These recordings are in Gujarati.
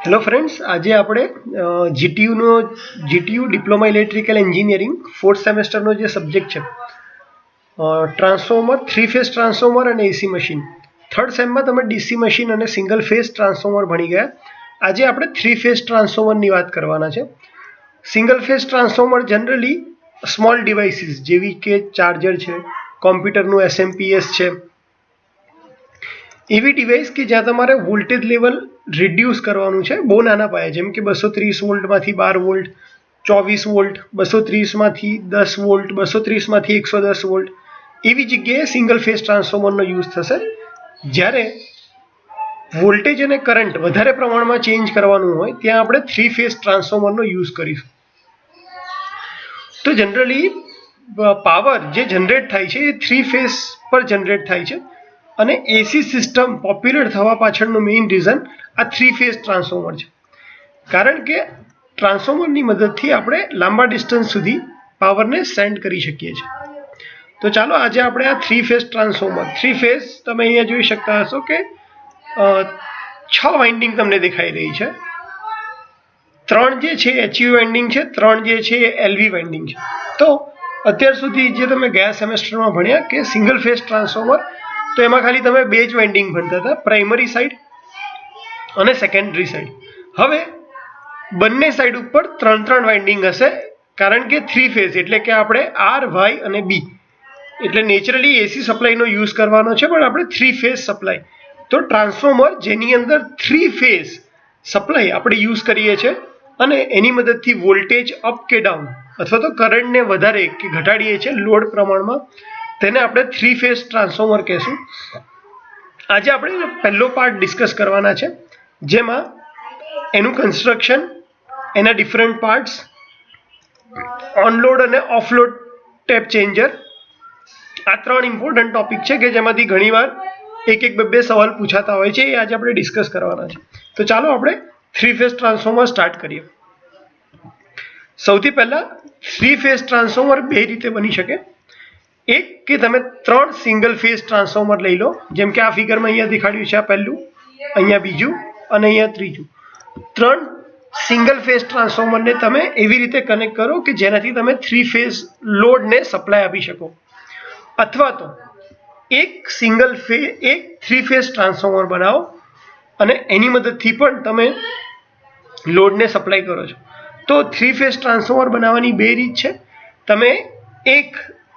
हेलो फ्रेंड्स, आज આપણે GTU diploma electrical engineering fourth સેમેસ્ટરનો જે સબ્જેક્ટ છે ટ્રાન્સફોર્મર, થ્રી ફેઝ ટ્રાન્સફોર્મર અને એસી મશીન. થર્ડ સેમમાં તમે ડીસી મશીન અને સિંગલ ફેઝ ટ્રાન્સફોર્મર ભણી ગયા. આજે આપણે થ્રી ફેઝ ટ્રાન્સફોર્મરની વાત કરવાના છે. Single phase transformer generally small devices જેવી કે ચાર્જર છે, કોમ્પ્યુટરનું એસએમપીએસ છે, એવી ડિવાઇસ કે જ્યાં તમારે વોલ્ટેજ લેવલ રિડ્યુસ કરવાનું છે બહુ નાના પાયે, જેમ કે 230 વોલ્ટમાંથી 12 વોલ્ટ, 24 વોલ્ટ, 230માંથી 10 વોલ્ટ, 230માંથી 110 વોલ્ટ, એવી જગ્યાએ સિંગલ ફેઝ ટ્રાન્સફોર્મરનો યુઝ થશે. જ્યારે વોલ્ટેજ અને કરંટ વધારે પ્રમાણમાં ચેન્જ કરવાનું હોય ત્યાં આપણે થ્રી ફેઝ ટ્રાન્સફોર્મરનો યુઝ કરીશું. તો જનરલી પાવર જે જનરેટ થાય છે એ થ્રી ફેઝ પર જનરેટ થાય છે અને એસી સિસ્ટમ પોપ્યુલર થવા પાછળનું મેઇન રીઝન આ થ્રી ફેઝ ટ્રાન્સફોર્મર છે. કારણ કે ટ્રાન્સફોર્મરની મદદથી આપણે લાંબા ડિસ્ટન્સ સુધી પાવરને સેન્ડ કરી શકીએ છીએ. તો ચાલો આજે આપણે આ three phase transformer, three phase તમે અહીંયા જોઈ શકતા હશો કે 6 વાઇન્ડિંગ તમને દેખાઈ રહી છે. 3 જે છે એચયુ વાઇન્ડિંગ છે, 3 જે છે એ એલવી વાઇન્ડિંગ છે. તો અત્યાર સુધી જે તમે ગયા સેમેસ્ટરમાં ભણ્યા કે સિંગલ ફેઝ ટ્રાન્સફોર્મર, તો એમાં ખાલી તમે 2 જ વાઇન્ડિંગ ભણતા હતા, પ્રાઇમરી સાઈડ અને સેકન્ડરી સાઈડ. હવે બંને સાઈડ ઉપર 3 વાઇન્ડિંગ હશે, કારણ કે થ્રી ફેઝ એટલે કે આપણે આર, વાય અને બી એટલે નેચરલી એસી સપ્લાયનો યુઝ કરવાનો છે, પણ આપણે થ્રી ફેઝ સપ્લાય. તો ટ્રાન્સફોર્મર જેની અંદર થ્રી ફેઝ સપ્લાય આપણે યુઝ કરીએ છીએ અને એની મદદથી વોલ્ટેજ અપ કે ડાઉન અથવા તો કરંટને વધારે કે ઘટાડીએ છીએ લોડ પ્રમાણમાં, તેને આપણે થ્રી ફેઝ ટ્રાન્સફોર્મર કહેશું. આજે આપણે પહેલો પાર્ટ ડિસ્કસ કરવાના છે, જેમાં એનું કન્સ્ટ્રક્શન, એના ડિફરન્ટ પાર્ટ્સ, ઓનલોડ અને ઓફલોડ ટેપ ચેન્જર, આ 3 ઇમ્પોર્ટન્ટ ટોપિક છે કે જેમાંથી ઘણીવાર એક બે સવાલ પૂછાતા હોય છે. એ આજે આપણે ડિસ્કસ કરવાના છે. તો ચાલો આપણે થ્રી ફેઝ ટ્રાન્સફોર્મર સ્ટાર્ટ કરીએ. સૌથી પહેલા થ્રી ફેઝ ટ્રાન્સફોર્મર બે રીતે બની શકે. એક કે તમે 3 સિંગલ ફેઝ ટ્રાન્સફોર્મર લઈ લો, જેમ કે આ ફિગરમાં અહીંયા દેખાડ્યું છે, આ પહેલું, અહીંયા બીજું અને અહીંયા ત્રીજું. 3 સિંગલ ફેઝ ટ્રાન્સફોર્મરને તમે એવી રીતે કનેક્ટ કરો કે જેનાથી તમે થ્રી ફેઝ લોડને સપ્લાય આપી શકો. અથવા તો એક થ્રી ફેઝ ટ્રાન્સફોર્મર બનાવો અને એની મદદથી પણ તમે લોડને સપ્લાય કરો છો. તો થ્રી ફેઝ ટ્રાન્સફોર્મર બનાવવાની બે રીત છે. તમે એક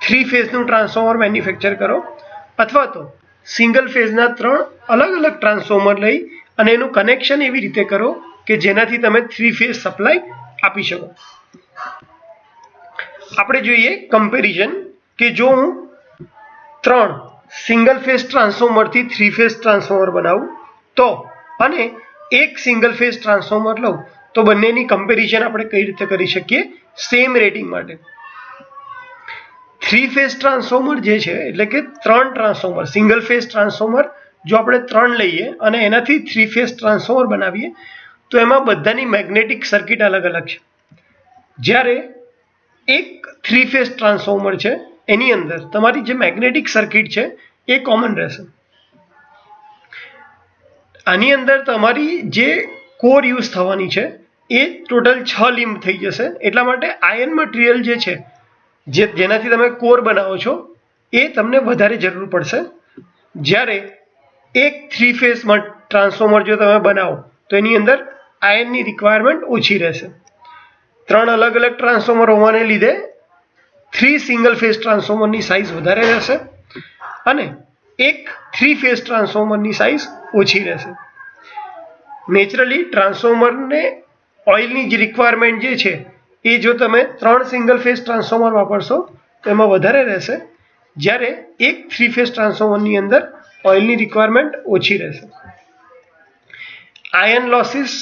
થ્રી ફેઝનું ટ્રાન્સફોર્મર મેન્યુફેક્ચર કરો, અથવા તો સિંગલ ફેઝના 3 અલગ અલગ ટ્રાન્સફોર્મર લઈ અને એનું કનેક્શન એવી રીતે કરો કે જેનાથી તમે થ્રી ફેઝ સપ્લાય આપી શકો. આપણે જોઈએ કમ્પેરિઝન કે જો હું 3 સિંગલ ફેઝ ટ્રાન્સફોર્મરથી થ્રી ફેઝ ટ્રાન્સફોર્મર બનાવું તો અને એક સિંગલ ફેઝ ટ્રાન્સફોર્મર લઉં તો બંનેની કમ્પેરિઝન આપણે કઈ રીતે કરી શકીએ સેમ રેટિંગ માટે. થ્રી ફેઝ ટ્રાન્સફોર્મર જે છે એટલે કે 3 ટ્રાન્સફોર્મર, સિંગલ ફેઝ ટ્રાન્સફોર્મર જો આપણે 3 લઈએ અને એનાથી થ્રી ફેઝ ટ્રાન્સફોર્મર બનાવીએ તો એમાં બધાની મેગ્નેટિક સર્કિટ અલગ અલગ છે. જ્યારે એક થ્રી ફેઝ ટ્રાન્સફોર્મર છે એની અંદર તમારી જે મેગ્નેટિક સર્કિટ છે એ કોમન રહેશે. આની અંદર તમારી જે કોર યુઝ થવાની છે એ ટોટલ 6 લીમ્બ થઈ જશે. એટલા માટે આયર્ન મટીરિયલ જે છે જેનાથી તમે કોર બનાવો છો એ તમને વધારે જરૂર પડશે. જ્યારે એક થ્રી ફેઝ ટ્રાન્સફોર્મર જો તમે બનાવો તો એની અંદર આયર્નની રિક્વાયરમેન્ટ ઓછી રહેશે. 3 અલગ અલગ ટ્રાન્સફોર્મર હોવાને લીધે 3 સિંગલ ફેઝ ટ્રાન્સફોર્મરની સાઇઝ વધારે રહેશે અને એક થ્રી ફેઝ ટ્રાન્સફોર્મરની સાઇઝ ઓછી રહેશે. નેચરલી ટ્રાન્સફોર્મરને ઓઇલની જે રિક્વાયરમેન્ટ જે છે એ જો તમે 3 સિંગલ ફેઝ ટ્રાન્સફોર્મર વાપરશો તો એમાં વધારે રહેશે, જ્યારે એક થ્રી ફેઝ ટ્રાન્સફોર્મરની અંદર ઓઇલની રિક્વાયરમેન્ટ ઓછી રહેશે. આયર્ન લોસીસ,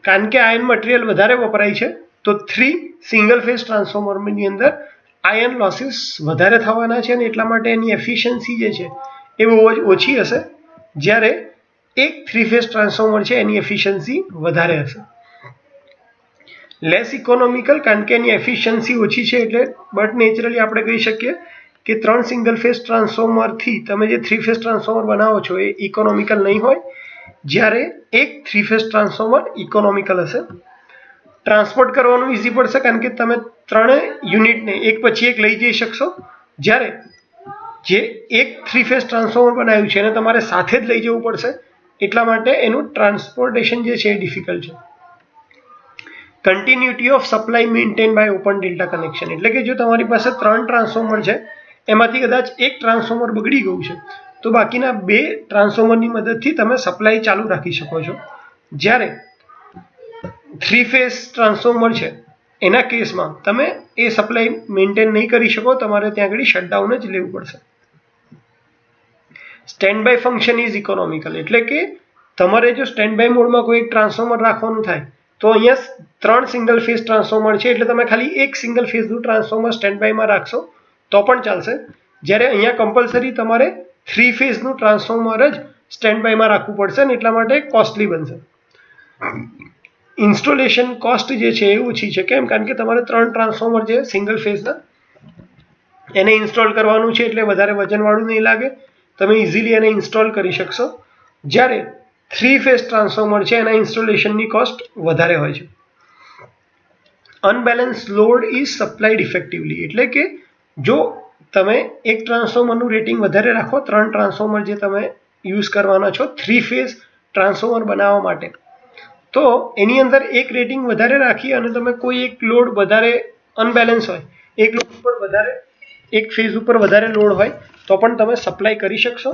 કારણ કે આયર્ન મટીરિયલ વધારે વપરાય છે તો 3 સિંગલ ફેઝ ટ્રાન્સફોર્મરની અંદર આયર્ન લોસીસ વધારે થવાના છે અને એટલા માટે એની એફિશિયન્સી જે છે એ બહુ જ ઓછી હશે. જ્યારે એક થ્રી ફેઝ ટ્રાન્સફોર્મર છે એની એફિશિયન્સી વધારે હશે. લેસ ઇકોનોમિકલ, કારણ કે એની એફિશિયન્સી ઓછી છે એટલે, બટ નેચરલી આપણે કહી શકીએ કે 3 સિંગલ ફેઝ ટ્રાન્સફોર્મરથી તમે જે થ્રી ફેઝ ટ્રાન્સફોર્મર બનાવો છો એ ઇકોનોમિકલ નહીં હોય. જ્યારે એક 3 ફેઝ ટ્રાન્સફોર્મર ઇકોનોમિકલ હશે. ટ્રાન્સપોર્ટ કરવાનું ઇઝી પડશે કારણ કે તમે ત્રણેય યુનિટને એક પછી એક લઈ જઈ શકશો. જ્યારે જે એક 3 ફેઝ ટ્રાન્સફોર્મર બનાવ્યું છે એને તમારે સાથે જ લઈ જવું પડશે, એટલા માટે એનું ટ્રાન્સપોર્ટેશન જે છે એ ડિફિકલ્ટ છે. Continuity of supply maintain by open delta connection, એટલે કે જો તમારી પાસે 3 ટ્રાન્સફોર્મર છે એમાંથી કદાચ એક ટ્રાન્સફોર્મર બગડી ગયું છે તો બાકીના 2 ટ્રાન્સફોર્મરની મદદથી તમે સપ્લાય ચાલુ રાખી શકો છો. જ્યારે 3 ફેઝ ટ્રાન્સફોર્મર છે એના કેસમાં તમે એ સપ્લાય મેન્ટેન નહીં કરી શકો, તમારે ત્યાં આગળ શટડાઉન જ લેવું પડશે. Standby function is economical, એટલે કે તમારે જો સ્ટેન્ડ બાય મોડમાં કોઈ એક ટ્રાન્સફોર્મર રાખવાનું થાય તો અહીંયા 3 સિંગલ ફેઝ ટ્રાન્સફોર્મર છે એટલે તમે ખાલી એક સિંગલ ફેઝનું ટ્રાન્સફોર્મર સ્ટેન્ડ બાયમાં રાખશો તો પણ ચાલશે. જ્યારે અહીંયા કમ્પલસરી તમારે 3 ફેઝનું ટ્રાન્સફોર્મર જ સ્ટેન્ડ બાયમાં રાખવું પડશે ને એટલા માટે કોસ્ટલી બનશે. ઇન્સ્ટોલેશન કોસ્ટ જે છે એ ઓછી છે. કેમ? કારણ કે તમારે 3 ટ્રાન્સફોર્મર છે સિંગલ ફેઝના એને ઇન્સ્ટોલ કરવાનું છે એટલે વધારે વજનવાળું નહીં લાગે, તમે ઇઝીલી એને ઇન્સ્ટોલ કરી શકશો. જ્યારે 3 ફેઝ ટ્રાન્સફોર્મર છે એના ઇન્સ્ટોલેશનની કોસ્ટ વધારે હોય છે. અનબેલેન્સ લોડ ઇઝ સપ્લાઈડ ઇફેક્ટિવલી, એટલે કે જો તમે એક ટ્રાન્સફોર્મરનું રેટિંગ વધારે રાખો, 3 ટ્રાન્સફોર્મર જે તમે યુઝ કરવાના છો 3 ફેઝ ટ્રાન્સફોર્મર બનાવવા માટે, તો એની અંદર એક રેટિંગ વધારે રાખી અને તમે કોઈ એક લોડ વધારે અનબેલેન્સ હોય, એક લોડ ઉપર વધારે, એક ફેઝ ઉપર વધારે લોડ હોય તો પણ તમે સપ્લાય કરી શકશો.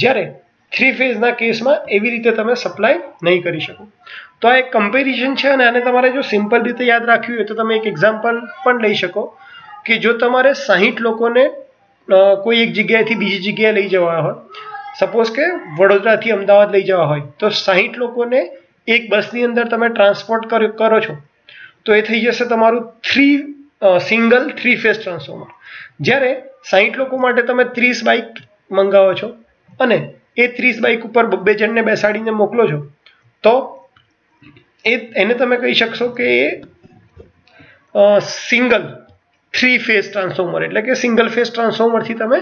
જ્યારે 3 ફેઝના કેસમાં એવી રીતે તમે સપ્લાય નહીં કરી શકો. તો આ એક કમ્પેરિઝન છે અને આને તમારે જો સિમ્પલ રીતે યાદ રાખ્યું હોય તો તમે એક એક્ઝામ્પલ પણ લઈ શકો કે જો તમારે 60 લોકોને કોઈ એક જગ્યાએથી બીજી જગ્યાએ લઈ જવા હોય, સપોઝ કે વડોદરાથી અમદાવાદ લઈ જવા હોય, તો 60 લોકોને એક બસની અંદર તમે ટ્રાન્સપોર્ટ કરો છો તો એ થઈ જશે તમારું સિંગલ 3 ફેઝ ટ્રાન્સફોર્મર. જ્યારે 60 લોકો માટે તમે 30 બાઇક મંગાવો છો અને એ 30 બાઇક ઉપર 2 જણને બેસાડીને મોકલો છો તો એને તમે કહી શકશો કે એ સિંગલ 3 ફેઝ ટ્રાન્સફોર્મર, એટલે કે સિંગલ ફેઝ ટ્રાન્સફોર્મરથી તમે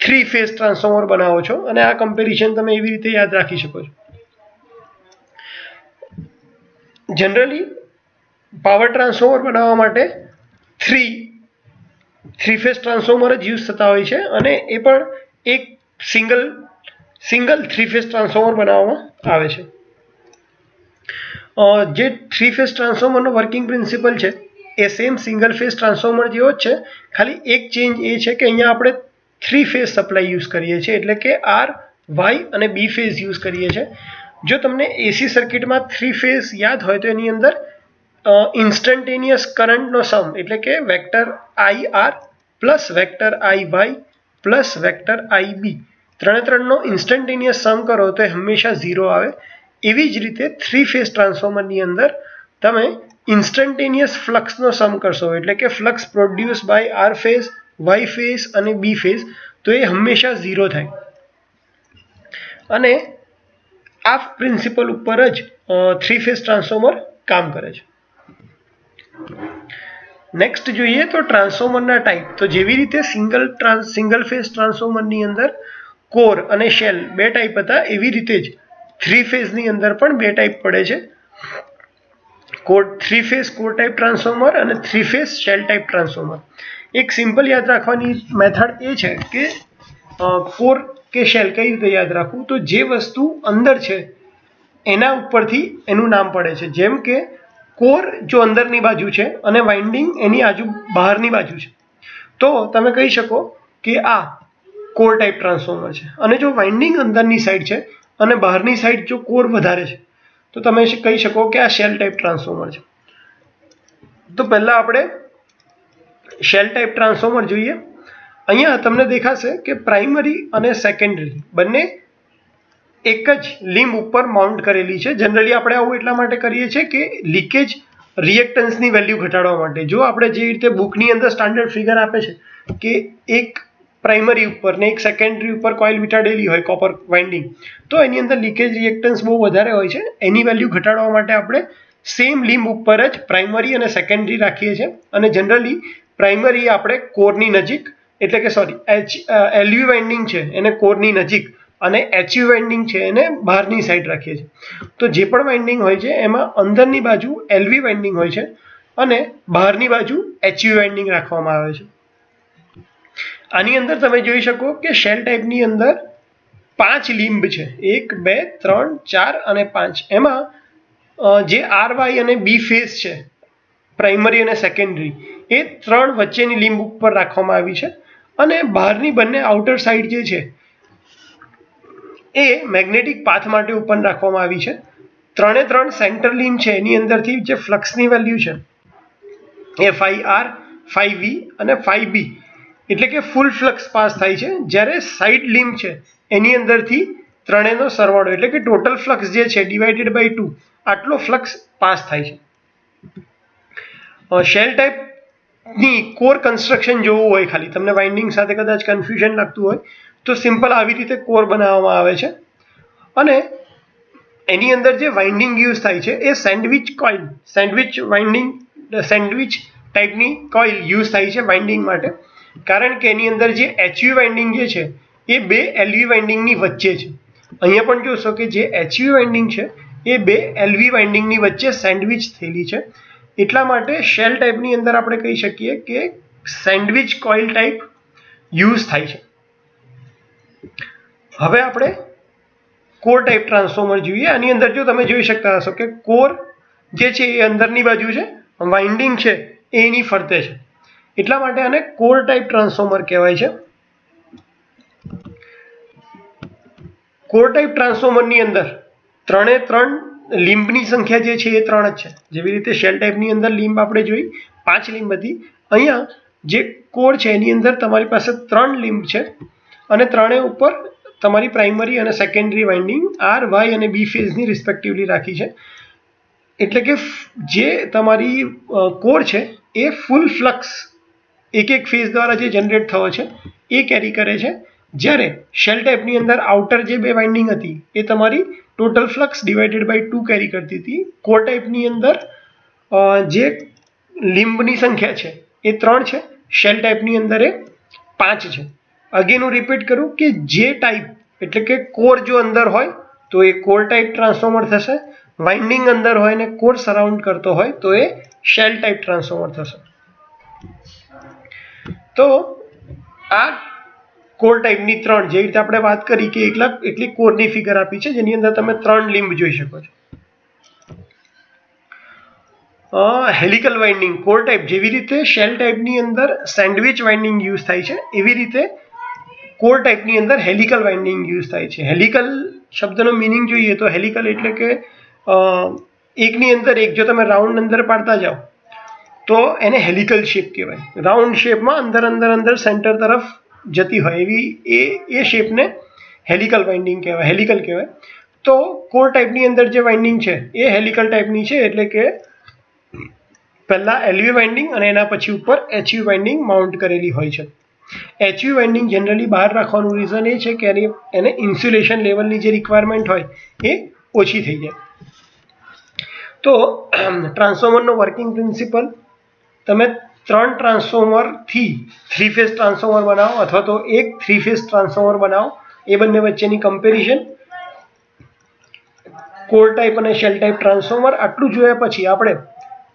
3 ફેઝ ટ્રાન્સફોર્મર બનાવો છો. અને આ કમ્પેરિઝન તમે એવી રીતે યાદ રાખી શકો છો. જનરલી પાવર ટ્રાન્સફોર્મર બનાવવા માટે 3 ફેઝ ટ્રાન્સફોર્મર જ યુઝ થતા હોય છે અને એ પણ એક સિંગલ 3 ફેઝ ટ્રાન્સફોર્મર બનાવવામાં આવે છે. જે 3 ફેઝ ટ્રાન્સફોર્મરનો વર્કિંગ પ્રિન્સિપલ છે એ સેમ સિંગલ ફેઝ ટ્રાન્સફોર્મર જેવો જ છે, ખાલી એક ચેન્જ એ છે કે અહીંયા આપણે 3 ફેઝ સપ્લાય યુઝ કરીએ છીએ, એટલે કે આર, વાય અને બી ફેઝ યુઝ કરીએ છીએ. જો તમને એસી સર્કિટમાં 3 ફેઝ યાદ હોય તો એની અંદર ઇન્સ્ટન્ટેનિયસ કરંટનો સમ, એટલે કે vector I R plus vector I Y plus vector I B, ત્રણનો ઇન્સ્ટન્ટેનિયસ સમ કરો તો એ હંમેશા 0 આવે. એવી જ રીતે 3 ફેઝ ટ્રાન્સફોર્મરની અંદર તમે ઇન્સ્ટન્ટેનિયસ ફ્લક્સનો સમ કરશો, એટલે કે flux produce by R phase, Y phase અને બી ફેઝ, તો એ હંમેશા 0 થાય. અને આ પ્રિન્સિપલ ઉપર જ 3 ફેઝ ટ્રાન્સફોર્મર કામ કરે છે. નેક્સ્ટ જોઈએ તો ટ્રાન્સફોર્મરના ટાઈપ. તો જેવી રીતે સિંગલ ફેઝ ટ્રાન્સફોર્મરની અંદર કોર અને શેલ 2 ટાઈપ હતા, એવી રીતે જ 3 ફેઝની અંદર પણ 2 ટાઈપ પડે છે. 3 ફેઝ કોર ટાઈપ ટ્રાન્સફોર્મર અને 3 ફેઝ શેલ ટાઈપ ટ્રાન્સફોર્મર. એક સિમ્પલ યાદ રાખવાની મેથડ એ છે કે કોર કે શેલ કઈ રીતે યાદ રાખવું, તો જે વસ્તુ અંદર છે એના ઉપરથી એનું નામ પડે છે. જેમ કે કોર જો અંદરની બાજુ છે અને વાઇન્ડિંગ એની બહારની બાજુ છે તો તમે કહી શકો કે આ કોર ટાઈપ ટ્રાન્સફોર્મર છે. અને જો વાઇન્ડિંગ અંદરની સાઈડ છે અને બહારની સાઈડ જો કોર વધારે છે તો તમે કહી શકો કે આ શેલ ટાઈપ ટ્રાન્સફોર્મર છે. તો પહેલાં આપણે શેલ ટાઈપ ટ્રાન્સફોર્મર જોઈએ. અહીંયા તમને દેખાશે કે પ્રાઇમરી અને સેકન્ડરી બંને એક જ લીમ્બ ઉપર માઉન્ટ કરેલી છે. જનરલી આપણે આવું એટલા માટે કરીએ છીએ કે લીકેજ રિએક્ટન્સની વેલ્યુ ઘટાડવા માટે. જો આપણે જે રીતે બુકની અંદર સ્ટાન્ડર્ડ ફિગર આપે છે કે એક પ્રાઇમરી ઉપર ને એક સેકન્ડરી ઉપર કોઇલ વીંટાળેલી હોય કોપર વાઇન્ડિંગ, તો એની અંદર લીકેજ રિએક્ટન્સ બહુ વધારે હોય છે. એની વેલ્યુ ઘટાડવા માટે આપણે સેમ લીમ્બ ઉપર જ પ્રાઇમરી અને સેકન્ડરી રાખીએ છીએ. અને જનરલી પ્રાઇમરી આપણે કોરની નજીક, એટલે કે એલવી વાઇન્ડિંગ છે એને કોરની નજીક, અને એચયુ વાઇન્ડિંગ છે એને બહારની સાઈડ રાખીએ છીએ. તો જે પણ વાઇન્ડિંગ હોય છે એમાં અંદરની બાજુ એલવી વાઇન્ડિંગ હોય છે અને બહારની બાજુ એચયુ વાઇન્ડિંગ રાખવામાં આવે છે. આની અંદર તમે જોઈ શકો કે શેલ ટાઈપની અંદર 5 લીંબ છે, 1 2 3 4 અને 5. એમાં જે આર વાય અને બી ફેસ છે, પ્રાઇમરી અને સેકન્ડરી, એ 3 વચ્ચેની લીંબ ઉપર રાખવામાં આવી છે અને બહારની બંને આઉટર સાઈડ જે છે એ મેગ્નેટિક પાથ માટે ઓપન રાખવામાં આવી છે. 3 સેન્ટર લીંબ છે એની અંદરથી જે ફ્લક્સની વેલ્યુ છે એ 5R 5V અને 5B એટલે કે ફૂલ ફ્લક્સ પાસ થાય છે, જ્યારે સાઈડ લીંબ છે એની અંદરથી ત્રણેયનો સરવાળો એટલે કે ટોટલ ફ્લક્સ જે છે ડિવાઇડેડ બાય 2 આટલો ફ્લક્સ પાસ થાય છે. શેલ ટાઈપની કોર કન્સ્ટ્રક્શન જોવું હોય, ખાલી તમને વાઇન્ડિંગ સાથે કદાચ કન્ફ્યુઝન લાગતું હોય તો સિમ્પલ આવી રીતે કોર બનાવવામાં આવે છે અને એની અંદર જે વાઇન્ડિંગ યુઝ થાય છે એ સેન્ડવિચ ટાઈપની કોઇલ યુઝ થાય છે વાઇન્ડિંગ માટે, કારણ કે એની અંદર જે એચયુ વાઇન્ડિંગ જે છે એ બે એલવી વાઇન્ડિંગની વચ્ચે છે. અહીંયા પણ જોશો કે જે એચયુ વાઇન્ડિંગ છે એ બે એલવી વાઇન્ડિંગની વચ્ચે સેન્ડવિચ થયેલી છે. એટલા માટે શેલ ટાઈપની અંદર આપણે કહી શકીએ કે સેન્ડવિચ કોઇલ ટાઈપ યુઝ થાય છે. હવે આપણે કોર ટાઈપ ટ્રાન્સફોર્મર જોઈએ. આની અંદર જો તમે જોઈ શકતા હશો કે કોર જે છે એ અંદરની બાજુ છે, વાઇન્ડિંગ છે એ એની ફરતે છે, એટલા માટે આને કોર ટાઈપ ટ્રાન્સફોર્મર કહેવાય છે. કોર ટાઈપ ટ્રાન્સફોર્મરની અંદર 3 લીંબની સંખ્યા જે છે એ 3 જ છે. જેવી રીતે શેલ ટાઈપની અંદર લીંબ આપણે જોઈ 5 લીંબ હતી, અહીંયા જે કોર છે એની અંદર તમારી પાસે 3 લીંબ છે અને ત્રણેય ઉપર તમારી પ્રાઇમરી અને સેકન્ડરી વાઇન્ડિંગ આર વાય અને બી ફેઝની રિસ્પેક્ટિવલી રાખી છે. એટલે કે જે તમારી કોર છે એ ફૂલ ફ્લક્સ એક ફેઝ દ્વારા જે જનરેટ થયો છે એ કેરી કરે છે, જ્યારે શેલ ટાઈપની અંદર આઉટર જે બે વાઇન્ડિંગ હતી એ તમારી ટોટલ ફ્લક્સ ડિવાઇડેડ બાય 2 કેરી કરતી હતી. કોર ટાઈપની અંદર જે લીંબની સંખ્યા છે એ 3 છે, શેલ ટાઈપની અંદર એ 5 છે. અગેન હું રિપીટ કરું કે જે ટાઈપ એટલે કે કોર જો અંદર હોય તો એ કોર ટાઈપ ટ્રાન્સફોર્મર થશે, વાઇન્ડિંગ અંદર હોય ને કોર સરાઉન્ડ કરતો હોય તો એ શેલ ટાઈપ ટ્રાન્સફોર્મર થશે. તો આ કોર ટાઈપની 3 જે રીતે આપણે વાત કરી કે એટલી કોરની ફિગર આપી છે જેની અંદર તમે 3 લીંબ જોઈ શકો છો. હેલિકલ વાઇન્ડિંગ કોર ટાઈપ, જેવી રીતે શેલ ટાઈપની અંદર સેન્ડવિચ વાઇન્ડિંગ યુઝ થાય છે એવી રીતે કોર ટાઈપની અંદર હેલિકલ વાઇન્ડિંગ યુઝ થાય છે. હેલિકલ શબ્દનો મિનિંગ જોઈએ તો હેલિકલ એટલે કે એકની અંદર એક, જો તમે રાઉન્ડ અંદર પાડતા જાઓ તો એને હેલિકલ શેપ કહેવાય. રાઉન્ડ શેપમાં અંદર સેન્ટર તરફ જતી હોય એવી એ શેપને હેલિકલ વાઇન્ડિંગ કહેવાય, હેલિકલ કહેવાય. તો કોર ટાઈપની અંદર જે વાઇન્ડિંગ છે એ હેલિકલ ટાઈપની છે, એટલે કે પહેલા એલવી વાઇન્ડિંગ અને એના પછી ઉપર એચયુ વાઇન્ડિંગ માઉન્ટ કરેલી હોય છે. એચયુ વાઇન્ડિંગ જનરલી બહાર રાખવાનું રીઝન એ છે કે એને ઇન્સ્યુલેશન લેવલની જે રિક્વાયરમેન્ટ હોય એ ઓછી થઈ જાય. તો ટ્રાન્સફોર્મરનો વર્કિંગ પ્રિન્સિપલ, તમે 3 ટ્રાન્સફોર્મરથી 3 ફેઝ ટ્રાન્સફોર્મર બનાવો અથવા તો એક 3 ફેઝ ટ્રાન્સફોર્મર બનાવો, એ બંને વચ્ચેની કમ્પેરિઝન, કોર ટાઈપ અને શેલ ટાઈપ ટ્રાન્સફોર્મર. આટલું જોયા પછી આપણે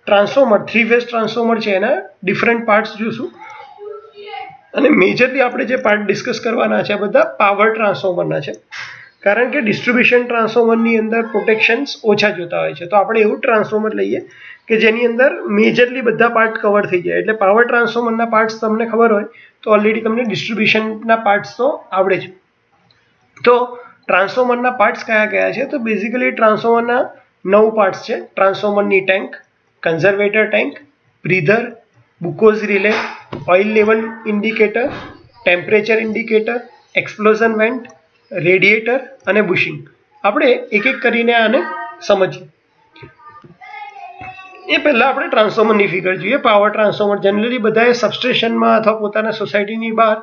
ટ્રાન્સફોર્મર 3 ફેઝ ટ્રાન્સફોર્મર છે એના ડિફરન્ટ પાર્ટ્સ જોઈશું અને મેજરલી આપણે જે પાર્ટ ડિસ્કસ કરવાના છે બધા પાવર ટ્રાન્સફોર્મરના છે, કારણ કે ડિસ્ટ્રીબ્યુશન ટ્રાન્સફોર્મરની અંદર પ્રોટેક્શન્સ ઓછા જોતા હોય છે. તો આપણે એવું ટ્રાન્સફોર્મર લઈએ કે જેની અંદર મેજરલી બધા પાર્ટ કવર થઈ જાય. એટલે પાવર ટ્રાન્સફોર્મરના પાર્ટ્સ તમને ખબર હોય તો ઓલરેડી તમને ડિસ્ટ્રીબ્યુશનના પાર્ટ્સ તો આવડે છે. તો ટ્રાન્સફોર્મરના પાર્ટ્સ કયા કયા છે? તો બેઝિકલી ટ્રાન્સફોર્મરના 9 પાર્ટ્સ છે. ટ્રાન્સફોર્મરની tank, conservator tank, breather, Buchholz relay, oil level indicator, temperature indicator, explosion vent, radiator અને બુશિંગ. આપણે એક કરીને આને સમજીએ. એ પહેલાં આપણે ટ્રાન્સફોર્મરની ફિગર જોઈએ. પાવર ટ્રાન્સફોર્મર જનરલી બધાએ સબસ્ટેશનમાં અથવા પોતાના સોસાયટીની બહાર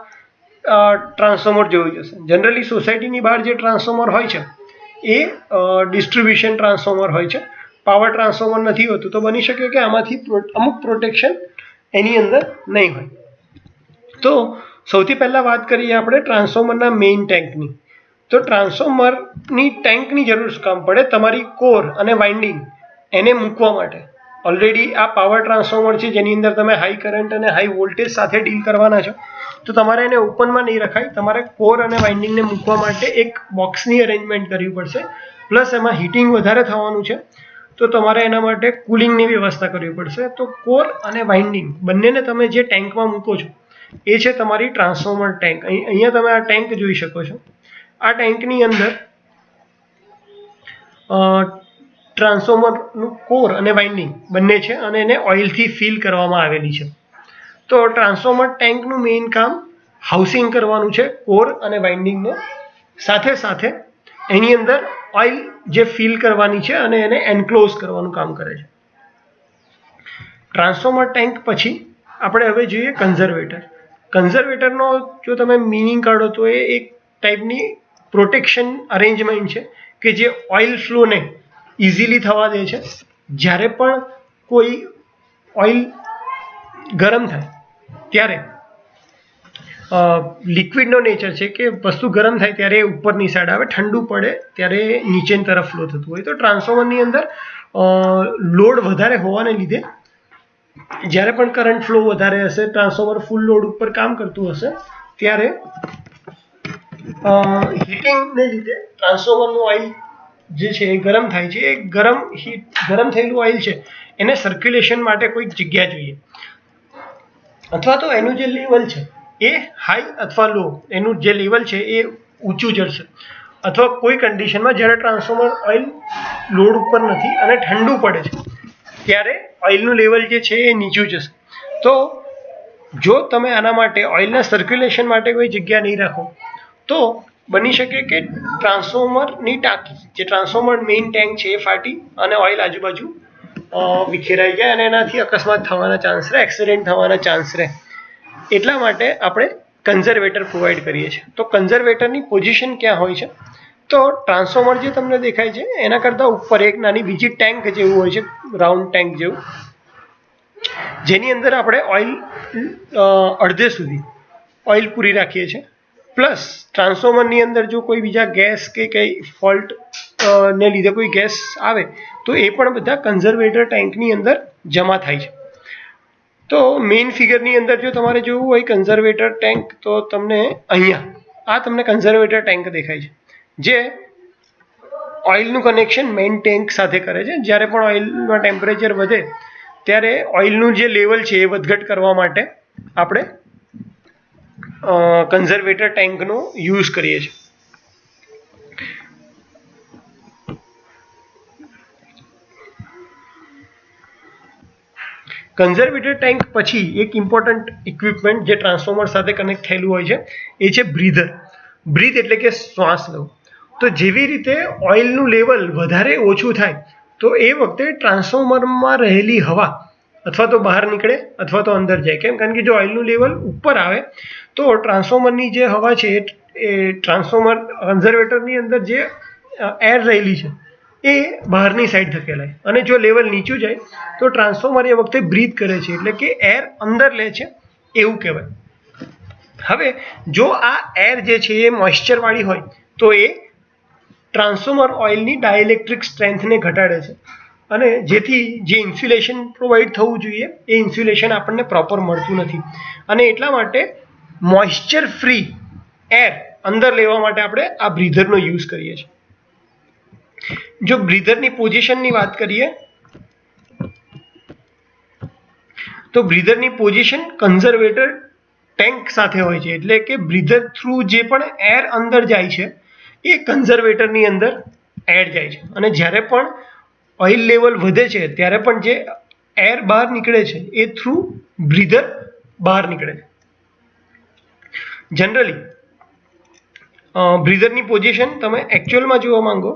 ટ્રાન્સફોર્મર જોયું જશે. જનરલી સોસાયટીની બહાર જે ટ્રાન્સફોર્મર હોય છે એ ડિસ્ટ્રીબ્યુશન ટ્રાન્સફોર્મર હોય છે, પાવર ટ્રાન્સફોર્મર નથી હોતું. તો બની શકે કે આમાંથી અમુક પ્રોટેક્શન એની અંદર નહીં હોય. તો સૌથી પહેલાં વાત કરીએ આપણે ટ્રાન્સફોર્મરના મેઇન ટેન્કની. તો ટ્રાન્સફોર્મરની ટેન્કની જરૂર શું કામ પડે? તમારી કોર અને વાઇન્ડિંગ એને મૂકવા માટે. ઓલરેડી આ પાવર ટ્રાન્સફોર્મર છે જેની અંદર તમે હાઈ કરંટ અને હાઈ વોલ્ટેજ સાથે ડીલ કરવાના છો, તો તમારે એને ઓપનમાં નહીં રખાય. તમારે કોર અને વાઇન્ડિંગને મૂકવા માટે એક બોક્સની અરેન્જમેન્ટ કરવી પડશે. પ્લસ એમાં હીટિંગ વધારે થવાનું છે, તો તમારે એના માટે કુલિંગની વ્યવસ્થા કરવી પડશે. તો કોર અને વાઇન્ડિંગ બંનેને તમે જે ટેન્કમાં મૂકો છો એ છે તમારી ટ્રાન્સફોર્મર ટેન્ક. અહીંયા તમે આ ટેન્ક જોઈ શકો છો. આ ટેન્કની અંદર ટ્રાન્સફોર્મરનું કોર અને વાઇન્ડિંગ બંને છે અને એને ઓઇલથી ફિલ કરવામાં આવેલી છે. તો ટ્રાન્સફોર્મર ટેન્કનું મેઇન કામ હાઉસિંગ કરવાનું છે કોર અને વાઇન્ડિંગને, સાથે સાથે એની અંદર ઓઇલ જે ફિલ કરવાની છે અને એને એન્ક્લોઝ કરવાનું કામ કરે છે. ટ્રાન્સફોર્મર ટેન્ક પછી આપણે હવે જોઈએ કન્ઝર્વેટર. કન્ઝર્વેટરનો જો તમે મિનિંગ કાઢો તો એ એક ટાઈપની પ્રોટેક્શન અરેન્જમેન્ટ છે કે જે ઓઇલ ફ્લોને ઇઝીલી થવા દે છે. જ્યારે પણ કોઈ ઓઇલ ગરમ થાય ત્યારે લિક્વિડનો નેચર છે કે વસ્તુ ગરમ થાય ત્યારે ઉપરની સાઈડ આવે, ઠંડુ પડે ત્યારે નીચેની તરફ ફ્લો થતું હોય. તો ટ્રાન્સફોર્મરની અંદર લોડ વધારે હોવાને લીધે જ્યારે પણ કરંટ ફ્લો વધારે હશે, ટ્રાન્સફોર્મર ફૂલ લોડ ઉપર કામ કરતું હશે, ત્યારે હીટિંગને લીધે ટ્રાન્સફોર્મરનું ઓઇલ જે છે એ ગરમ થાય છે. એ ગરમ થયેલું ઓઇલ છે એને સર્ક્યુલેશન માટે કોઈક જગ્યા જોઈએ, અથવા તો એનું જે લેવલ છે એ હાઈ અથવા લો, એનું જે લેવલ છે એ ઊંચું જશે, અથવા કોઈ કન્ડિશનમાં જ્યારે ટ્રાન્સફોર્મર ઓઇલ લોડ ઉપર નથી અને ઠંડુ પડે છે ત્યારે ઓઇલનું લેવલ જે છે એ નીચું જશે. તો જો તમે આના માટે ઓઇલના સર્ક્યુલેશન માટે કોઈ જગ્યા નહીં રાખો તો બની શકે કે ટ્રાન્સફોર્મરની ટાંકી, જે ટ્રાન્સફોર્મર મેઇન ટેન્ક છે એ ફાટી અને ઓઇલ આજુબાજુ વિખેરાઈ જાય અને એનાથી અકસ્માત થવાના ચાન્સ રહે, એક્સિડન્ટ થવાના ચાન્સ રહે. એટલા માટે આપણે કન્ઝર્વેટર પ્રોવાઈડ કરીએ છીએ. તો કન્ઝર્વેટરની પોઝિશન ક્યાં હોય છે? તો ટ્રાન્સફોર્મર જે તમને દેખાય છે એના કરતાં ઉપર એક નાની બીજી ટેન્ક જેવું હોય છે, રાઉન્ડ ટેન્ક જેવું, જેની અંદર આપણે ઓઇલ અડધે સુધી ઓઇલ પૂરી રાખીએ છીએ. પ્લસ ટ્રાન્સફોર્મરની અંદર જો કોઈ બીજા ગેસ કે કંઈ ફોલ્ટ ને લીધે કોઈ ગેસ આવે તો એ પણ બધા કન્ઝર્વેટર ટેન્કની અંદર જમા થાય છે. તો મેઇન ફિગરની અંદર જો તમારે જોવું હોય કન્ઝર્વેટર ટેન્ક, તો તમને અહીંયા આ તમને કન્ઝર્વેટર ટેન્ક દેખાય છે, જે ઓઇલનું કનેક્શન મેઇન ટેન્ક સાથે કરે છે. જ્યારે પણ ઓઇલનું ટેમ્પરેચર વધે ત્યારે ઓઇલનું જે લેવલ છે એ વધઘટ કરવા માટે આપણે કન્ઝર્વેટર ટેન્કનો યુઝ કરીએ છીએ. કન્ઝર્વેટર ટેન્ક પછી એક ઇમ્પોર્ટન્ટ ઇક્વિપમેન્ટ જે ટ્રાન્સફોર્મર સાથે કનેક્ટ થયેલું હોય છે એ છે બ્રીધર. બ્રીથ એટલે કે શ્વાસ લેવો. તો જેવી રીતે ઓઇલનું લેવલ વધારે ઓછું થાય તો એ વખતે ટ્રાન્સફોર્મરમાં રહેલી હવા અથવા તો બહાર નીકળે અથવા તો અંદર જાય. કેમ? કારણ કે જો ઓઇલનું લેવલ ઉપર આવે તો ટ્રાન્સફોર્મરની જે હવા છે એ ટ્રાન્સફોર્મર કન્ઝર્વેટરની અંદર જે એર રહેલી છે એ બહારની સાઈડ ધકેલાય, અને જો લેવલ નીચું જાય તો ટ્રાન્સફોર્મર એ વખતે બ્રીથ કરે છે, એટલે કે એર અંદર લે છે એવું કહેવાય. હવે જો આ એર જે છે એ મોઇશ્ચરવાળી હોય તો એ ટ્રાન્સફોર્મર ઓઇલની ડાયઇલેક્ટ્રિક સ્ટ્રેન્થને ઘટાડે છે, અને જેથી જે ઇન્સ્યુલેશન પ્રોવાઈડ થવું જોઈએ એ ઇન્સ્યુલેશન આપણને પ્રોપર મળતું નથી. અને એટલા માટે મોઇશ્ચર ફ્રી એર અંદર લેવા માટે આપણે આ બ્રીધરનો યુઝ કરીએ છીએ. જો બ્રીધરની પોઝિશનની વાત કરીએ તો બ્રીધરની પોઝિશન કન્ઝર્વેટર ટેન્ક સાથે હોય છે, એટલે કે બ્રીધર થ્રુ જે પણ એર અંદર જાય છે એ કન્ઝર્વેટરની અંદર એર જાય છે, અને જ્યારે પણ ઓઇલ લેવલ વધે છે ત્યારે પણ જે એર બહાર નીકળે છે એ થ્રુ બ્રીધર બહાર નીકળે છે. જનરલી બ્રીધરની પોઝિશન તમે એકચ્યુઅલમાં જોવા માંગો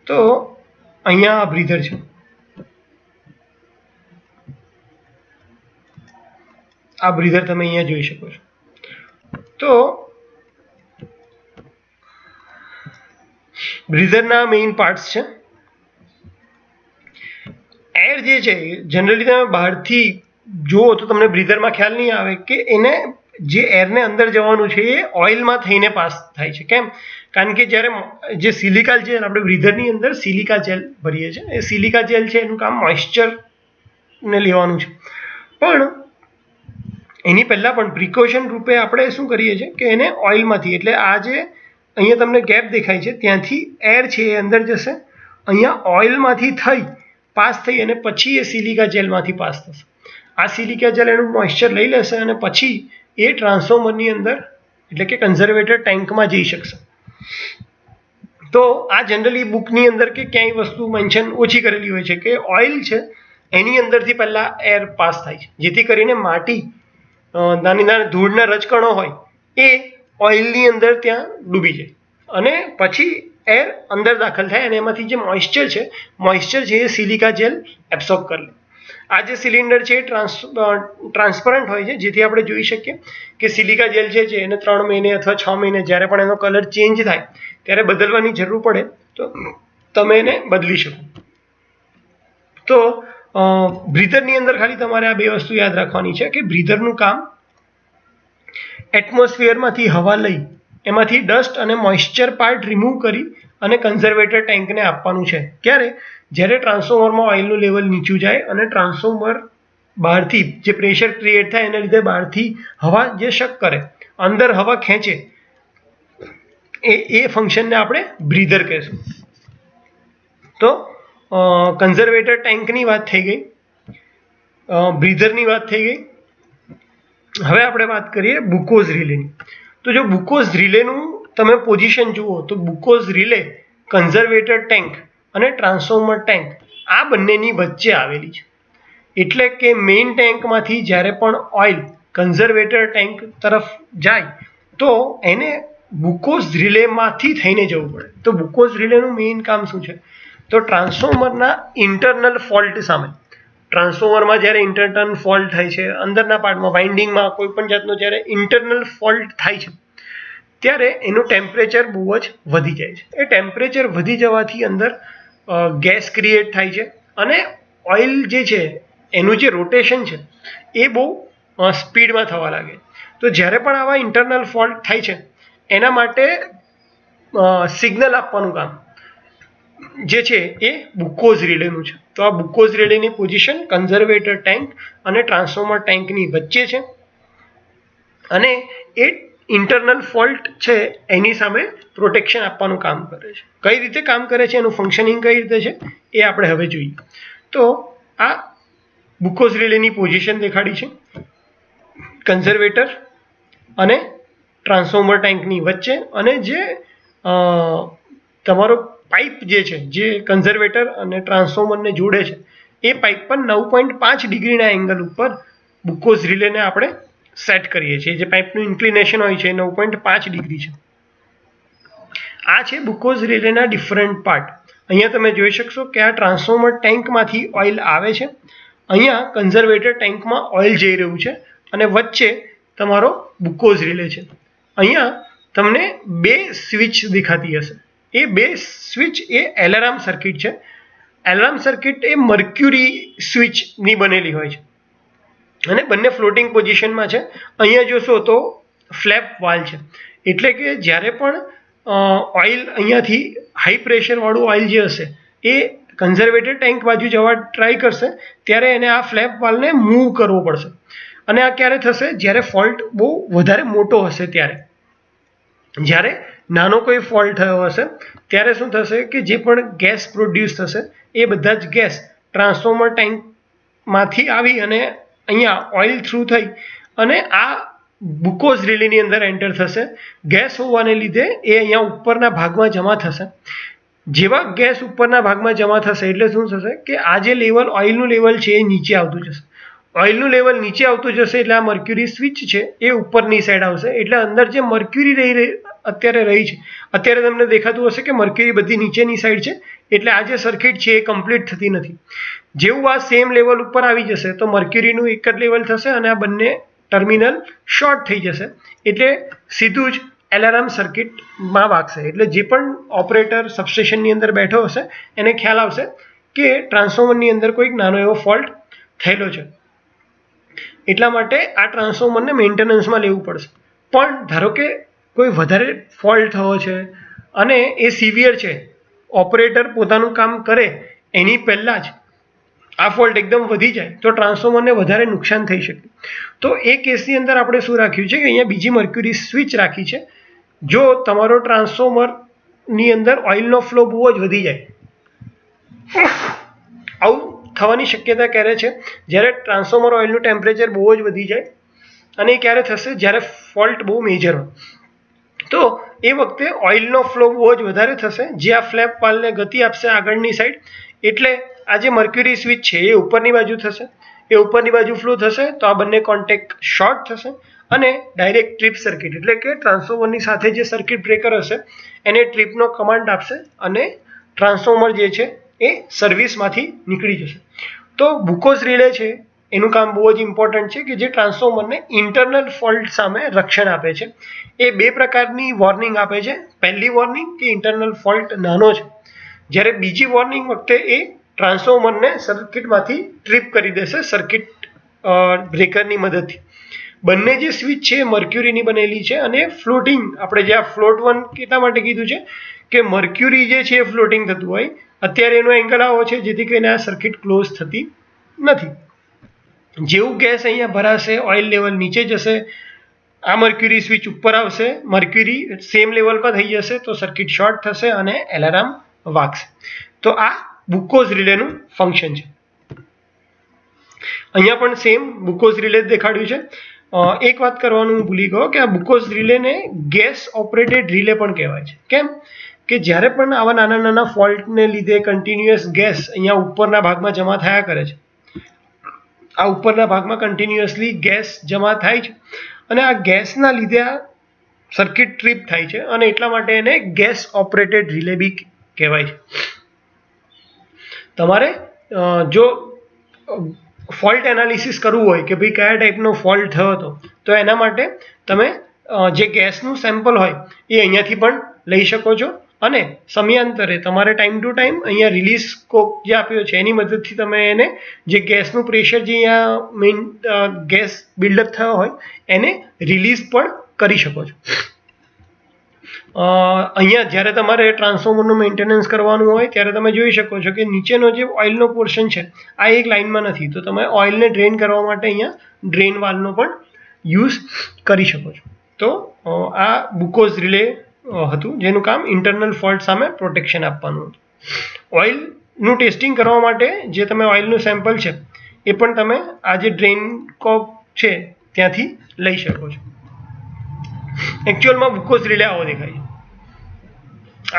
તો અહીંયા આ બ્રીધર છે, આ બ્રીધર તમે અહીંયા જોઈ શકો છો. તો બ્રીધરના મેઇન પાર્ટ્સ છે. એર જે છે જનરલી તમે બહારથી જુઓ તો તમને બ્રીધરમાં ખ્યાલ નહીં આવે કે એને જે એરને અંદર જવાનું છે એ ઓઇલમાં થઈને પાસ થાય છે. કેમ? કારણ કે જ્યારે જે સિલિકા જેલ આપણે બ્રીધરની અંદર સિલિકા જેલ ભરીએ છીએ, એ સિલિકા જેલ છે એનું કામ મોઇશ્ચરને લેવાનું છે. પણ એની પહેલાં પણ પ્રિકોશન રૂપે આપણે શું કરીએ છીએ કે એને ઓઇલમાંથી, એટલે આ જે અહીંયા તમને ગેપ દેખાય છે ત્યાંથી એર છે એ અંદર જશે, અહીંયા ઓઇલમાંથી થઈ પાસ થઈ અને પછી એ સિલિકા જેલમાંથી પાસ થશે. આ સિલિકા જેલ એનું મોઇશ્ચર લઈ લેશે અને પછી એ ટ્રાન્સફોર્મરની અંદર એટલે કે કન્ઝર્વેટર ટેન્કમાં જઈ શકશે. તો આ જનરલી બુકની અંદર કે ક્યાંય વસ્તુ મેન્શન ઓછી કરેલી હોય છે કે ઓઇલ છે એની અંદરથી પહેલાં એર પાસ થાય છે, જેથી કરીને માટી નાની નાની ધૂળના રજકણો હોય એ ઓઇલની અંદર ત્યાં ડૂબી જાય અને પછી એર અંદર દાખલ થાય અને એમાંથી જે મોઇશ્ચર છે એ સિલિકા જેલ એબ્સોર્બ કરી લે. આ જે સિલિન્ડર છે એ ટ્રાન્સપરન્ટ હોય છે, જેથી આપણે જોઈ શકીએ કે સિલિકા જેલ છે એને 3 મહિને અથવા 6 મહિને જ્યારે પણ એનો કલર ચેન્જ થાય ત્યારે બદલવાની જરૂર પડે તો તમે એને બદલી શકો. તો બ્રીધરની અંદર ખાલી તમારે આ બે વસ્તુ યાદ રાખવાની છે કે બ્રીધરનું કામ એટમોસ્ફિયરમાંથી હવા લઈ એમાંથી ડસ્ટ અને મોઇશ્ચર પાર્ટ રિમૂવ કરી અને કન્ઝર્વેટર ટેન્કને આપવાનું છે. ક્યારે? જ્યારે ટ્રાન્સફોર્મરમાં ઓઇલનું લેવલ નીચું જાય અને ટ્રાન્સફોર્મર બહારથી જે પ્રેશર ક્રિએટ થાય એના લીધે બહારથી હવા જે શક કરે, અંદર હવા ખેંચે, એ ફંક્શનને આપણે બ્રીધર કહેશું. તો કન્ઝર્વેટર ટેન્કની વાત થઈ ગઈ, બ્રીધરની વાત થઈ ગઈ. હવે આપણે વાત કરીએ બુકોઝ રિલેની. તો જો બુકોઝ રિલેનું તમે પોઝિશન જુઓ તો બુકોઝ રિલે કન્ઝર્વેટર ટેન્ક અને ટ્રાન્સફોર્મર ટેન્ક આ બંનેની વચ્ચે આવેલી છે. એટલે કે મેઇન ટેન્કમાંથી જ્યારે પણ ઓઇલ કન્ઝર્વેટર ટેન્ક તરફ જાય તો એને બુકોઝ રિલેમાંથી થઈને જવું પડે. તો બુકોઝ રિલેનું મેઇન કામ શું છે? તો ટ્રાન્સફોર્મરના ઇન્ટરનલ ફોલ્ટ સામે, ટ્રાન્સફોર્મરમાં જ્યારે ઇન્ટરનલ ફોલ્ટ થાય છે, અંદરના પાર્ટમાં વાઇન્ડિંગમાં કોઈ પણ જાતનો જ્યારે ઇન્ટરનલ ફોલ્ટ થાય છે ત્યારે એનું ટેમ્પરેચર બહુ જ વધી જાય છે. એ ટેમ્પરેચર વધી જવાથી અંદર ગેસ ક્રિએટ થાય છે અને ઓઇલ જે છે એનું જે રોટેશન છે એ બહુ સ્પીડમાં થવા લાગે. તો જ્યારે પણ આવા ઇન્ટરનલ ફોલ્ટ થાય છે એના માટે સિગ્નલ આપવાનું કામ જે છે એ બુકોઝ રિલેનું છે. તો આ બુકોઝ રિલેની પોઝિશન કન્ઝર્વેટર ટેન્ક અને ટ્રાન્સફોર્મર ટેન્કની વચ્ચે છે અને એ ઇન્ટરનલ ફોલ્ટ છે એની સામે પ્રોટેક્શન આપવાનું કામ કરે છે. કઈ રીતે કામ કરે છે, એનું ફંક્શનિંગ કઈ રીતે છે એ આપણે હવે જોઈએ. તો આ બુકોઝ રિલેની પોઝિશન દેખાડી છે કન્ઝર્વેટર અને ટ્રાન્સફોર્મર ટેન્કની વચ્ચે, અને જે તમારો પાઇપ જે છે જે કન્ઝર્વેટર અને ટ્રાન્સફોર્મરને જોડે છે એ પાઇપ પર 9.5 ડિગ્રીના એંગલ ઉપર બુકોઝ રિલેને આપણે સેટ કરીએ છીએ. જે પાઇપનું ઇન્ક્લિનેશન હોય છે 9.5 ડિગ્રી છે. આ છે બુકોઝ રિલેના ડિફરન્ટ પાર્ટ. અહીંયા તમે જોઈ શકશો કે આ ટ્રાન્સફોર્મર ટેન્કમાંથી ઓઇલ આવે છે, અહીંયા કન્ઝર્વેટર ટેન્કમાં ઓઇલ જઈ રહ્યું છે અને વચ્ચે તમારો બુકોઝ રિલે છે. અહીંયા તમને બે સ્વિચ દેખાતી હશે. એ બે સ્વિચ એ એલાર્મ સર્કિટ છે. એલાર્મ સર્કિટ એ મર્ક્યુરી સ્વિચની બનેલી હોય છે અને બંને ફ્લોટિંગ પોઝિશનમાં છે. અહીંયા જોશો તો ફ્લેપ વાલ્વ છે, એટલે કે જ્યારે પણ ઓઇલ અહીંયાથી હાઈ પ્રેશરવાળું ઓઇલ જે હશે એ કન્ઝર્વેટર ટેન્ક બાજુ જવા ટ્રાય કરશે ત્યારે એને આ ફ્લેપ વાલ્વને મૂવ કરવો પડશે. અને આ ક્યારે થશે? જ્યારે ફોલ્ટ બહુ વધારે મોટો હશે ત્યારે. જ્યારે નાનો કોઈ ફોલ્ટ થયો હશે ત્યારે શું થશે કે જે પણ ગેસ પ્રોડ્યુસ થશે એ બધા જ ગેસ ટ્રાન્સફોર્મર ટેન્કમાંથી આવી અને અહીંયા ઓઇલ થ્રુ થઈ અને આ બુકોઝ રિલેની અંદર એન્ટર થશે. ગેસ હોવાને લીધે એ અહીંયા ઉપરના ભાગમાં જમા થશે. જેવા ગેસ ઉપરના ભાગમાં જમા થશે એટલે શું થશે કે આ જે લેવલ ઓઇલનું લેવલ છે એ નીચે આવતું જશે. ઓઇલનું લેવલ નીચે આવતું જશે એટલે આ મર્ક્યુરી સ્વિચ છે એ ઉપરની સાઈડ આવશે. એટલે અંદર જે મર્ક્યુરી અત્યારે રહી છે, અત્યારે તમને દેખાતું હશે કે મર્ક્યુરી બધી નીચેની સાઈડ છે, એટલે આ જે સર્કિટ છે એ કમ્પ્લીટ થતી નથી. જેવું આ સેમ લેવલ ઉપર આવી જશે તો મર્ક્યુરીનું એક જ લેવલ થશે અને આ બંને ટર્મિનલ શોર્ટ થઈ જશે, એટલે સીધું જ એલાર્મ સર્કિટમાં વાગશે. એટલે જે પણ ઓપરેટર સબસ્ટેશનની અંદર બેઠો હશે એને ખ્યાલ આવશે કે ટ્રાન્સફોર્મરની અંદર કોઈક નાનો એવો ફોલ્ટ થયેલો છે. એટલા માટે આ ટ્રાન્સફોર્મરને મેન્ટેનન્સમાં લેવું પડશે. પણ ધારો કે કોઈ વધારે ફોલ્ટ થયો છે અને એ સિવિયર છે, ઓપરેટર પોતાનું કામ કરે એની પહેલાં જ આ ફોલ્ટ એકદમ વધી જાય તો ટ્રાન્સફોર્મરને વધારે નુકસાન થઈ શકે. તો એ કેસની અંદર આપણે શું રાખ્યું છે કે અહીંયા બીજી મર્ક્યુરી સ્વિચ રાખી છે. જો તમારો ટ્રાન્સફોર્મરની અંદર ઓઇલનો ફ્લો બહુ જ વધી જાય, આવું થવાની શક્યતા ક્યારે છે? જ્યારે ટ્રાન્સફોર્મર ઓઇલનું ટેમ્પરેચર બહુ જ વધી જાય. અને એ ક્યારે થશે? જ્યારે ફોલ્ટ બહુ મેજર હોય. તો એ વખતે ઓઇલનો ફ્લો બહુ જ વધારે થશે, જે આ ફ્લેપ વાલ્વને ગતિ આપશે આગળની સાઈડ. એટલે આ જે મર્ક્યુરી સ્વિચ છે એ ઉપરની બાજુ થશે, એ ઉપરની બાજુ ફ્લો થશે તો આ બંને કોન્ટેક્ટ શોર્ટ થશે અને ડાયરેક્ટ ટ્રીપ સર્કિટ એટલે કે ટ્રાન્સફોર્મરની સાથે જે સર્કિટ બ્રેકર હશે એને ટ્રીપનો કમાન્ડ આપશે અને ટ્રાન્સફોર્મર જે છે એ સર્વિસમાંથી નીકળી જશે. તો બુકોઝ રિલે છે એનું કામ બહુ જ ઇમ્પોર્ટન્ટ છે કે જે ટ્રાન્સફોર્મરને ઇન્ટરનલ ફોલ્ટ સામે રક્ષણ આપે છે. એ બે પ્રકારની વોર્નિંગ આપે છે. પહેલી વોર્નિંગ કે ઇન્ટરનલ ફોલ્ટ નાનો છે, જ્યારે બીજી વોર્નિંગ વખતે એ ટ્રાન્સફોર્મરને સર્કિટમાંથી ટ્રીપ કરી દેશે સર્કિટ બ્રેકરની મદદથી. બંને જે સ્વિચ છે એ મર્ક્યુરીની બનેલી છે અને ફ્લોટિંગ, આપણે જે આ ફ્લોટ વન કેટલા માટે કીધું છે કે મર્ક્યુરી જે છે એ ફ્લોટિંગ થતું હોય. અત્યારે એનો એંગલ આવો છે જેથી કરીને આ સર્કિટ ક્લોઝ થતી નથી. જેવું ગેસ અહીંયા ભરાશે, ઓઇલ લેવલ નીચે જશે, આ મર્ક્યુરી સ્વિચ ઉપર આવશે, મર્ક્યુરી સેમ લેવલ પર થઈ જશે તો સર્કિટ શોર્ટ થશે અને એલાર્મ વાગશે. તો આ બુકોઝ રિલેનું ફંક્શન છે. અહીંયા પણ સેમ બુકોઝ રિલે જ દેખાડ્યું છે. એક વાત કરવાનું ભૂલી ગયો કે આ બુકોઝ રિલેને ગેસ ઓપરેટેડ રિલે પણ કહેવાય છે. કેમ કે જ્યારે પણ આવા નાના નાના ફોલ્ટને લીધે કન્ટિન્યુઅસ ગેસ અહીંયા ઉપરના ભાગમાં જમા થયા કરે છે, આ ઉપરના ભાગમાં કન્ટિન્યુઅસલી ગેસ જમા થાય છે અને આ ગેસના લીધે આ સર્કિટ ટ્રીપ થાય છે અને એટલા માટે એને ગેસ ઓપરેટેડ રિલે બી કહેવાય છે. તમારે જો ફોલ્ટ એનાલિસિસ કરવું હોય કે ભાઈ કયા ટાઈપનો ફોલ્ટ થયો હતો તો એના માટે તમે જે ગેસનું સેમ્પલ હોય એ અહીંયાથી પણ લઈ શકો છો અને સમયાંતરે તમારે ટાઈમ ટુ ટાઈમ અહીંયા રિલીઝ સ્કોપ જે આપ્યો છે એની મદદથી તમે એને જે ગેસનું પ્રેશર જે અહીંયા મેઇન ગેસ બિલ્ડઅપ થયો હોય એને રિલીઝ પણ કરી શકો છો. અહીંયા જ્યારે તમારે ટ્રાન્સફોર્મરનું મેન્ટેનન્સ કરવાનું હોય ત્યારે તમે જોઈ શકો છો કે નીચેનો જે ઓઇલનો પોર્શન છે આ એક લાઇનમાં નથી, તો તમે ઓઇલને ડ્રેન કરવા માટે અહીંયા ડ્રેન વાલ્વનો પણ યુઝ કરી શકો છો. તો આ બુકોઝ રિલે હતું જેનું કામ ઇન્ટરનલ ફોલ્ટ સામે પ્રોટેક્શન આપવાનું હતું. ઓઇલનું ટેસ્ટિંગ કરવા માટે જે તમે ઓઇલનું સેમ્પલ છે એ પણ તમે આ જે ડ્રેન કોક છે ત્યાંથી લઈ શકો છો. એકચ્યુઅલમાં બુકોઝ રિલે આવો દેખાય છે.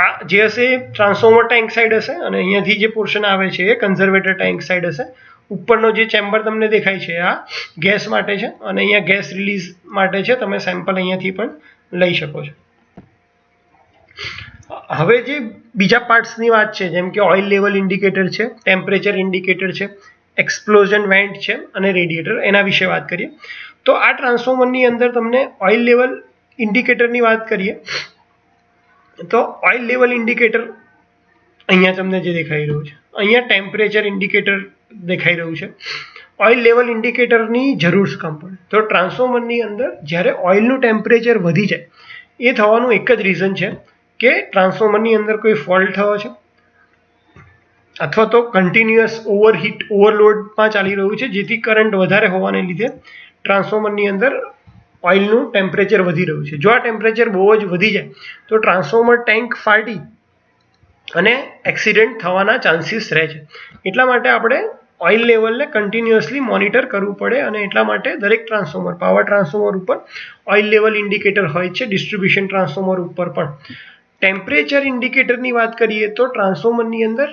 આ જે હશે ટ્રાન્સફોર્મર ટેન્ક સાઈડ હશે અને અહીંયાથી જે પોર્શન આવે છે એ કન્ઝર્વેટર ટેન્ક સાઈડ હશે. ઉપરનો જે ચેમ્બર તમને દેખાય છે આ ગેસ માટે છે અને અહીંયા ગેસ રિલીઝ માટે છે. તમે સેમ્પલ અહીંયાથી પણ લઈ શકો છો. હવે જે બીજા પાર્ટ્સની વાત છે જેમ કે ઓઇલ લેવલ ઇન્ડિકેટર છે, ટેમ્પરેચર ઇન્ડિકેટર છે, એક્સપ્લોઝન વેન્ટ છે અને રેડિએટર, એના વિશે વાત કરીએ. તો આ ટ્રાન્સફોર્મરની અંદર તમને ઓઇલ લેવલ ઇન્ડિકેટરની વાત કરીએ તો ઓઇલ લેવલ ઇન્ડિકેટર અહીંયા તમને જે દેખાઈ રહ્યું છે, અહીંયા ટેમ્પરેચર ઇન્ડિકેટર દેખાઈ રહ્યું છે. ઓઇલ લેવલ ઇન્ડિકેટરની જરૂર શું કામ પડે? તો ટ્રાન્સફોર્મરની અંદર જ્યારે ઓઇલનું ટેમ્પરેચર વધી જાય એ થવાનું એક જ રીઝન છે કે ટ્રાન્સફોર્મરની અંદર કોઈ ફોલ્ટ થયો છે અથવા તો કન્ટિન્યુઅસ ઓવરહીટ ઓવરલોડમાં ચાલી રહ્યું છે જેથી કરંટ વધારે હોવાને લીધે ટ્રાન્સફોર્મરની અંદર ઓઇલનું ટેમ્પરેચર વધી રહ્યું છે. જો આ ટેમ્પરેચર બહુ જ વધી જાય તો ટ્રાન્સફોર્મર ટેન્ક ફાટી અને એક્સિડન્ટ થવાના ચાન્સીસ રહે છે. એટલા માટે આપણે ઓઇલ લેવલને કન્ટિન્યુઅસલી મોનિટર કરવું પડે અને એટલા માટે દરેક ટ્રાન્સફોર્મર, પાવર ટ્રાન્સફોર્મર ઉપર ઓઇલ લેવલ ઇન્ડિકેટર હોય છે, ડિસ્ટ્રીબ્યુશન ટ્રાન્સફોર્મર ઉપર પણ. ટેમ્પરેચર ઇન્ડિકેટરની વાત કરીએ તો ટ્રાન્સફોર્મરની અંદર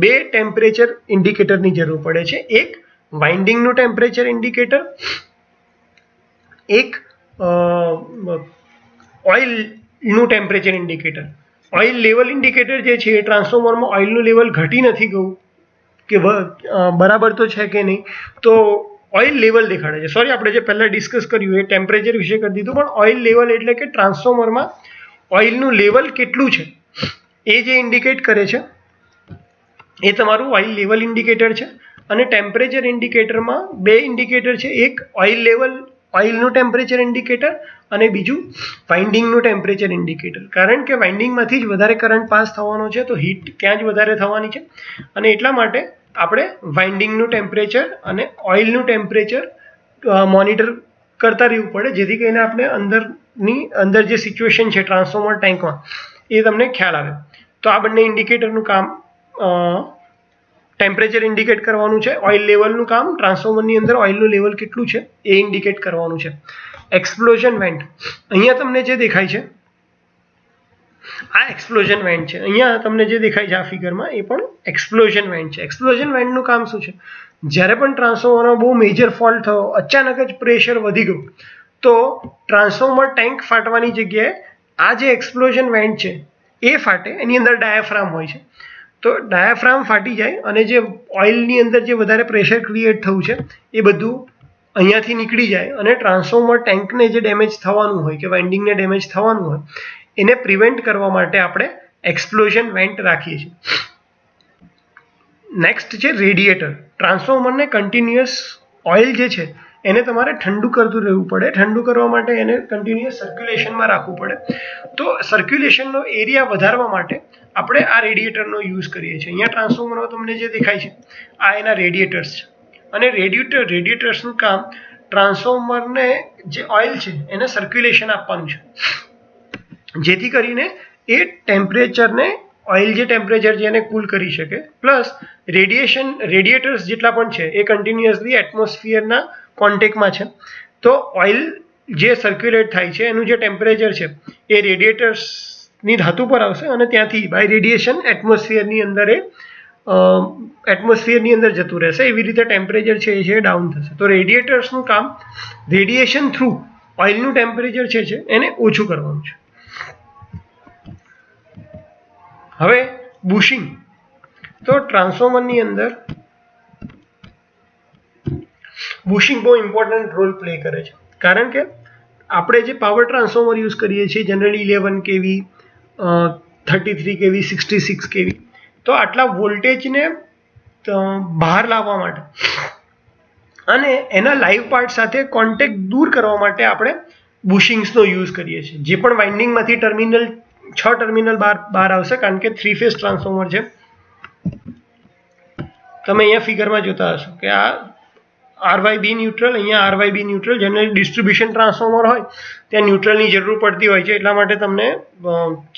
બે ટેમ્પરેચર ઇન્ડિકેટરની જરૂર પડે છે. એક વાઇન્ડિંગનું ટેમ્પરેચર ઇન્ડિકેટર, એક ઓઇલનું temperature indicator. Oil level indicator જે છે એ ટ્રાન્સફોર્મરમાં ઓઇલનું લેવલ ઘટી નથી ગયું કે બરાબર તો છે કે નહીં, તો ઓઇલ લેવલ દેખાડે છે. સોરી, આપણે જે પહેલાં ડિસ્કસ કર્યું એ ટેમ્પરેચર વિશે કરી દીધું, પણ ઓઇલ લેવલ એટલે કે ટ્રાન્સફોર્મરમાં ઓઇલનું લેવલ કેટલું છે એ જે ઇન્ડિકેટ કરે છે એ તમારું ઓઇલ લેવલ ઇન્ડિકેટર છે. અને ટેમ્પરેચર ઇન્ડિકેટરમાં બે ઇન્ડિકેટર છે, એક ઓઇલ લેવલ ઓઇલનું ટેમ્પરેચર ઇન્ડિકેટર અને બીજું વાઇન્ડિંગનું ટેમ્પરેચર ઇન્ડિકેટર. કારણ કે વાઇન્ડિંગમાંથી જ વધારે કરંટ પાસ થવાનો છે, તો હીટ ત્યાં જ વધારે થવાની છે, અને એટલા માટે આપણે વાઇન્ડિંગનું ટેમ્પરેચર અને ઓઇલનું ટેમ્પરેચર મોનિટર કરતા રહેવું પડે, જેથી કરીને આપણે અંદર જે સિચ્યુએશન છે ટ્રાન્સફોર્મર ટેન્કમાં એ તમને ખ્યાલ આવે. તો આ બંને ઇન્ડિકેટરનું કામ ટેમ્પરેચર ઇન્ડિકેટ કરવાનું છે, ઓઇલ લેવલનું કામ ટ્રાન્સફોર્મરની અંદર ઓઇલનું લેવલ કેટલું છે એ ઇન્ડિકેટ કરવાનું છે. એક્સપ્લોઝન વેન્ટ, અહીંયા તમને જે દેખાય છે આ એક્સપ્લોઝન વેન્ટ છે. અહીંયા તમને જે દેખાય છે આ ફિગરમાં એ પણ એક્સપ્લોઝન વેન્ટ છે. એક્સપ્લોઝન વેન્ટનું કામ શું છે? જ્યારે પણ ટ્રાન્સફોર્મરમાં બહુ મેજર ફોલ્ટ થયો, અચાનક જ પ્રેશર વધી ગયું, તો ટ્રાન્સફોર્મર ટેન્ક ફાટવાની જગ્યાએ આ જે એક્સપ્લોઝન વેન્ટ છે એ ફાટે. એની અંદર ડાયાફ્રામ હોય છે, તો ડાયાફ્રામ ફાટી જાય અને જે ઓઇલની અંદર જે વધારે પ્રેશર ક્રિએટ થયું છે એ બધું અહીંયાથી નીકળી જાય અને ટ્રાન્સફોર્મર ટેન્કને જે ડેમેજ થવાનું હોય કે વાઇન્ડિંગને ડેમેજ થવાનું હોય એને પ્રિવેન્ટ કરવા માટે આપણે એક્સપ્લોઝન વેન્ટ રાખીએ છીએ. નેક્સ્ટ છે રેડિએટર. ટ્રાન્સફોર્મરને કન્ટિન્યુઅસ ઓઇલ જે છે એને તમારે ઠંડુ કરતું રહેવું પડે. ઠંડુ કરવા માટે એને કન્ટિન્યુઅસ સર્ક્યુલેશનમાં રાખવું પડે. તો સર્ક્યુલેશનનો એરિયા વધારવા માટે આપણે આ રેડિએટરનો યુઝ કરીએ છીએ. અહીંયા ટ્રાન્સફોર્મરમાં તમને જે દેખાય છે આ એના રેડિએટર્સ છે, અને રેડિએટર્સનું કામ ટ્રાન્સફોર્મરને જે ઓઇલ છે એને સર્ક્યુલેશન આપવાનું છે, જેથી કરીને એ ટેમ્પરેચરને ઓઇલ જે ટેમ્પરેચર છે એને કૂલ કરી શકે. પ્લસ રેડિએટર્સ જેટલા પણ છે એ કન્ટિન્યુઅસલી એટમોસ્ફિયરના કોન્ટેક્ટમાં છે, તો ઓઇલ જે સર્ક્યુલેટ થાય છે એનું જે ટેમ્પરેચર છે એ રેડિએટર્સની ધાતુ પર આવશે અને ત્યાંથી બાય રેડિયેશન એટમોસ્ફિયરની અંદર જતું રહેશે. એવી રીતે ટેમ્પરેચર છે એ ડાઉન થશે. તો રેડિએટર્સનું કામ રેડિયેશન થ્રુ ઓઇલનું ટેમ્પરેચર છે એને ઓછું કરવાનું છે. હવે બુશિંગ. તો ટ્રાન્સફોર્મરની અંદર બુશિંગ બહુ ઇમ્પોર્ટન્ટ રોલ પ્લે કરે છે, કારણ કે આપણે જે પાવર ટ્રાન્સફોર્મર યુઝ કરીએ છીએ જનરલી 11 kV, 33 kV, 66 kV, તો આટલા વોલ્ટેજને બહાર લાવવા માટે અને એના લાઈવ પાર્ટ સાથે કોન્ટેક્ટ દૂર કરવા માટે આપણે બુશિંગ્સનો યુઝ કરીએ છીએ. જે પણ વાઇન્ડિંગમાંથી 6 ટર્મિનલ બહાર આવશે, કારણ કે 3 ફેઝ ટ્રાન્સફોર્મર છે. તમે અહીંયા ફિગરમાં જોતા હશો કે આ RYB ન્યુટ્રલ, અહીંયા RYB neutral. Generally distribution transformer હોય ત્યાં ન્યુટ્રલની જરૂર પડતી હોય છે, એટલા માટે તમને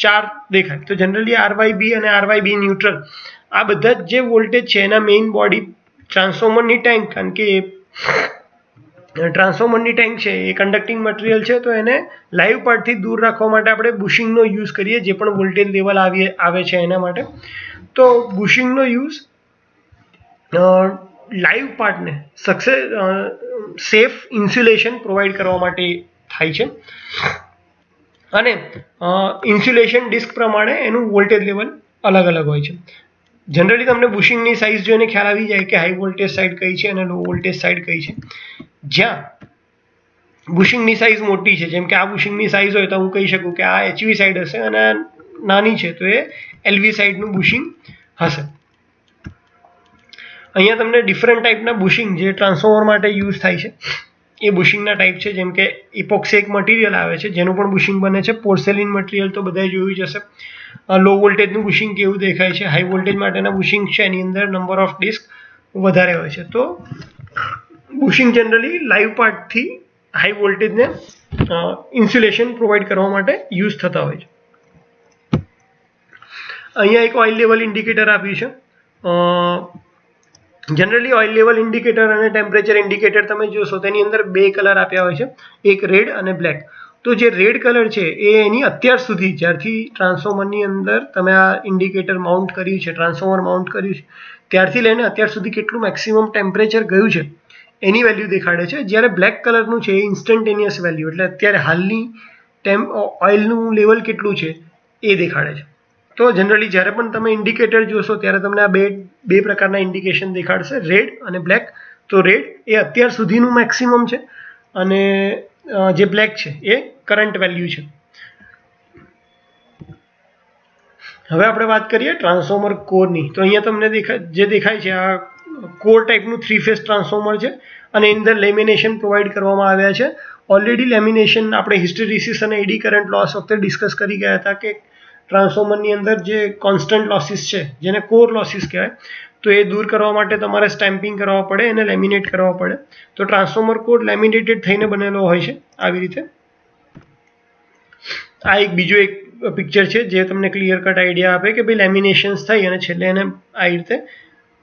4 દેખાય. તો જનરલી RYB અને RYB ન્યુટ્રલ આ બધા જ જે વોલ્ટેજ છે એના મેઇન બોડી ટ્રાન્સફોર્મરની ટેન્ક, કારણ કે ટ્રાન્સફોર્મરની ટેન્ક છે એ કન્ડક્ટિંગ મટીરિયલ છે, તો એને લાઈવ પાર્ટથી દૂર રાખવા માટે આપણે બુશિંગનો યુઝ કરીએ, જે પણ વોલ્ટેજ લેવલ આવે છે એના માટે. તો બુશિંગનો યુઝ લાઈવ પાર્ટને સેફ ઇન્સ્યુલેશન પ્રોવાઈડ કરવા માટે થાય છે, અને ઇન્સ્યુલેશન ડિસ્ક પ્રમાણે એનું વોલ્ટેજ લેવલ અલગ અલગ હોય છે. જનરલી તમને બુશિંગની સાઇઝ જોઈને ખ્યાલ આવી જાય કે હાઈ વોલ્ટેજ સાઇડ કઈ છે અને લો વોલ્ટેજ સાઇડ કઈ છે. જ્યાં બુશિંગની સાઇઝ મોટી છે, જેમ કે આ બુશિંગની સાઇઝ હોય તો હું કહી શકું કે આ HV સાઇડ હશે, અને નાની છે તો એ LV સાઇડનું બુશિંગ હશે. અહીંયા તમને ડિફરન્ટ ટાઈપના બુશિંગ જે ટ્રાન્સફોર્મર માટે યુઝ થાય છે એ બુશિંગના ટાઈપ છે. જેમ કે ઇપોક્સી એક મટીરિયલ આવે છે જેનું પણ બુશિંગ બને છે. પોર્સેલિન મટીરિયલ તો બધાએ જોયું જ હશે. લો વોલ્ટેજનું બુશિંગ કેવું દેખાય છે. હાઈ વોલ્ટેજ માટેના બુશિંગ છે એની અંદર નંબર ઓફ ડિસ્ક વધારે હોય છે. તો બુશિંગ જનરલી લાઈવ પાર્ટથી હાઈ વોલ્ટેજને ઇન્સ્યુલેશન પ્રોવાઈડ કરવા માટે યુઝ થતા હોય છે. અહીંયા એક ઓઇલ લેવલ ઇન્ડિકેટર આપ્યું છે. જનરલી ઓઇલ લેવલ ઇન્ડિકેટર અને ટેમ્પરેચર ઇન્ડિકેટર તમે જોશો તેની અંદર 2 કલર આપ્યા હોય છે, એક રેડ અને બ્લેક. તો જે રેડ કલર છે એ એની અત્યાર સુધી જ્યારથી ટ્રાન્સફોર્મરની અંદર તમે આ ઇન્ડિકેટર માઉન્ટ કર્યું છે, ટ્રાન્સફોર્મર માઉન્ટ કર્યું છે, ત્યારથી લઈને અત્યાર સુધી કેટલું મેક્સિમમ ટેમ્પરેચર ગયું છે એની વેલ્યુ દેખાડે છે. જ્યારે બ્લેક કલરનું છે એ ઇન્સ્ટન્ટેનિયસ વેલ્યુ, એટલે અત્યારે હાલની ઓઇલનું લેવલ કેટલું છે એ દેખાડે છે. તો જનરલી જ્યારે પણ તમે ઇન્ડિકેટર જોશો ત્યારે તમને આ બે પ્રકારના ઇન્ડિકેશન દેખાડશે, રેડ અને બ્લેક. તો રેડ એ અત્યાર સુધીનું મેક્સિમમ છે અને જે બ્લેક છે એ કરંટ વેલ્યુ છે. હવે આપણે વાત કરીએ ટ્રાન્સફોર્મર કોરની. તો અહીંયા તમને જે દેખાય છે આ કોર ટાઈપનું 3 ફેઝ ટ્રાન્સફોર્મર છે અને એની અંદર લેમિનેશન પ્રોવાઈડ કરવામાં આવ્યા છે. ઓલરેડી લેમિનેશન આપણે હિસ્ટેરિસિસ અને એડી કરંટ લોસ વખતે ડિસ્કસ કરી ગયા હતા કે ટ્રાન્સફોર્મરની અંદર જે કોન્સ્ટન્ટ લોસીસ છે જેને કોર લોસીસ કહેવાય, તો એ દૂર કરવા માટે તમારે સ્ટેમ્પિંગ કરવા પડે, એને લેમિનેટ કરવા પડે. તો ટ્રાન્સફોર્મર કોર લેમિનેટેડ થઈને બનેલો હોય છે આવી રીતે. આ એક બીજો એક પિક્ચર છે જે તમને ક્લિયર કટ આઈડિયા આપે કે ભાઈ લેમિનેશન્સ થઈ અને છેલ્લે એને આ રીતે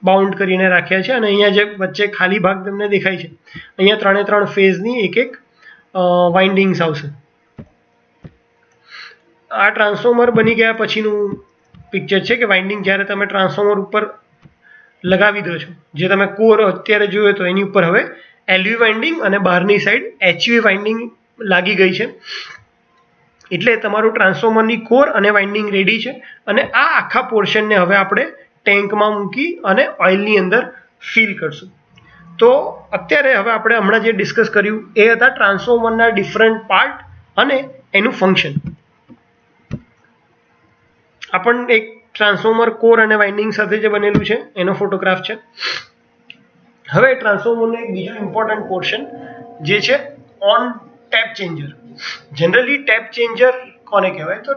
બાઉન્ડ કરીને રાખ્યા છે. અને અહીંયા જે વચ્ચે ખાલી ભાગ તમને દેખાય છે, અહીંયા 3 ફેઝની એક વાઇન્ડિંગ્સ આવશે. આ ટ્રાન્સફોર્મર બની ગયા પછીનું પિક્ચર છે કે વાઇન્ડિંગ જ્યારે તમે ટ્રાન્સફોર્મર ઉપર લગાવી દો છો, જે તમે કોર અત્યારે જોયો તો એની ઉપર હવે એલવી વાઇન્ડિંગ અને બહારની સાઈડ એચવી વાઇન્ડિંગ લાગી ગઈ છે. એટલે તમારું ટ્રાન્સફોર્મરની કોર અને વાઇન્ડિંગ રેડી છે. અને આ આખા પોર્શનને હવે આપણે ટેન્કમાં મૂકી અને ઓઇલની અંદર ફિલ કરશું. તો અત્યારે હવે આપણે હમણાં જે ડિસ્કસ કર્યું એ હતા ટ્રાન્સફોર્મરના ડિફરન્ટ પાર્ટ અને એનું ફંક્શન. આપણને એક ટ્રાન્સફોર્મર કોર અને વાઇન્ડિંગ સાથે જે બનેલું છે એનો ફોટોગ્રાફ છે. હવે ટ્રાન્સફોર્મરનું એક બીજું ઇમ્પોર્ટન્ટ પોર્શન જે છે on tap changer. Generally tap changer કોને કહેવાય? તો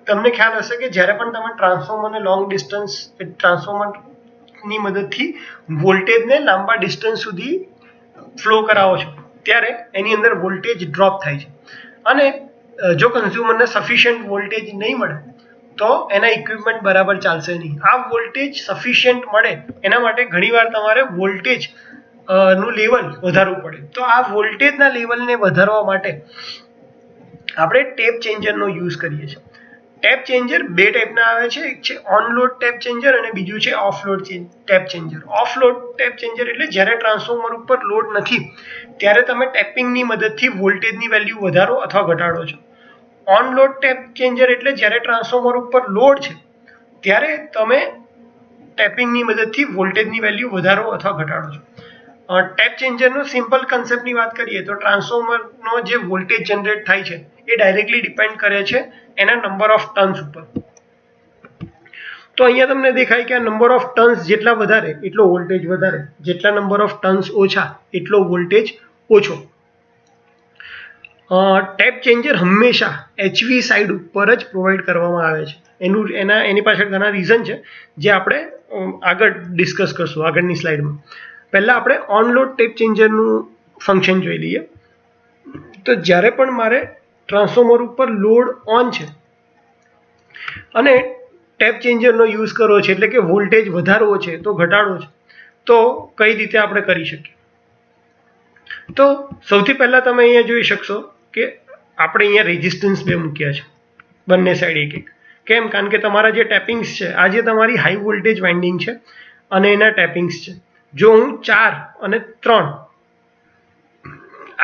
તમને ખ્યાલ હશે કે જ્યારે પણ તમે ટ્રાન્સફોર્મરને લોંગ ડિસ્ટન્સ ટ્રાન્સફોર્મરની મદદથી વોલ્ટેજને લાંબા ડિસ્ટન્સ સુધી ફ્લો કરાવો છો ત્યારે એની અંદર વોલ્ટેજ ડ્રોપ થાય છે. અને જો કન્ઝ્યુમરને સફિશિયન્ટ વોલ્ટેજ નહીં મળે તો એના ઇક્વિપમેન્ટ બરાબર ચાલશે નહીં. આ વોલ્ટેજ સફિશિયન્ટ મળે એના માટે ઘણીવાર તમારે વોલ્ટેજ નું લેવલ વધારવું પડે. તો આ વોલ્ટેજના લેવલને વધારવા માટે આપણે ટેપ ચેન્જરનો યુઝ કરીએ છીએ. ટેપ ચેન્જર બે ટાઈપના આવે છે, એક છે ઓન લોડ ટેપ ચેન્જર અને બીજું છે off load tap changer. Off load tap changer એટલે જ્યારે ટ્રાન્સફોર્મર ઉપર લોડ નથી ત્યારે તમે ટેપિંગની મદદથી વોલ્ટેજની વેલ્યુ વધારો અથવા ઘટાડો છો. ઓન લોડ ટેપ ચેન્જર એટલે જ્યારે ટ્રાન્સફોર્મર ઉપર લોડ છે ત્યારે તમે ટેપિંગની મદદથી વોલ્ટેજની વેલ્યુ વધારો અથવા ઘટાડો છો. ટેપ ચેન્જરનો સિમ્પલ કન્સેપ્ટની વાત કરીએ તો ટ્રાન્સફોર્મરનો જે વોલ્ટેજ જનરેટ થાય છે એ ડાયરેક્ટલી ડિપેન્ડ કરે છે એના નંબર ઓફ ટર્ન્સ ઉપર. તો અહીંયા તમને દેખાય કે આ નંબર ઓફ ટર્ન્સ જેટલા વધારે એટલો વોલ્ટેજ વધારે, જેટલા નંબર ઓફ ટર્ન્સ ઓછા એટલો વોલ્ટેજ ઓછો. ટેપ ચેન્જર હંમેશા એચવી સાઈડ ઉપર જ પ્રોવાઈડ કરવામાં આવે છે. એની પાછળ ઘણા રીઝન છે જે આપણે આગળ ડિસ્કસ કરશું આગળની સ્લાઇડમાં. પહેલાં આપણે ઓન લોડ ટેપ ચેન્જરનું ફંક્શન જોઈ લઈએ. તો જ્યારે પણ મારે ટ્રાન્સફોર્મર ઉપર લોડ ઓન છે અને ટેપ ચેન્જરનો યુઝ કરવો છે એટલે કે વોલ્ટેજ વધારવો છે તો ઘટાડવો છે, તો કઈ રીતે આપણે કરી શકીએ? તો સૌથી પહેલાં તમે અહીંયા જોઈ શકશો કે આપણે અહીંયા રેઝિસ્ટન્સ બે મૂક્યા છે બંને સાઈડ એક એક. કેમ? કારણ કે તમારા જે ટેપિંગ્સ છે, આ જે તમારી હાઈ વોલ્ટેજ વાઇન્ડિંગ છે અને એના ટેપિંગ્સ છે. જો હું 4 અને 3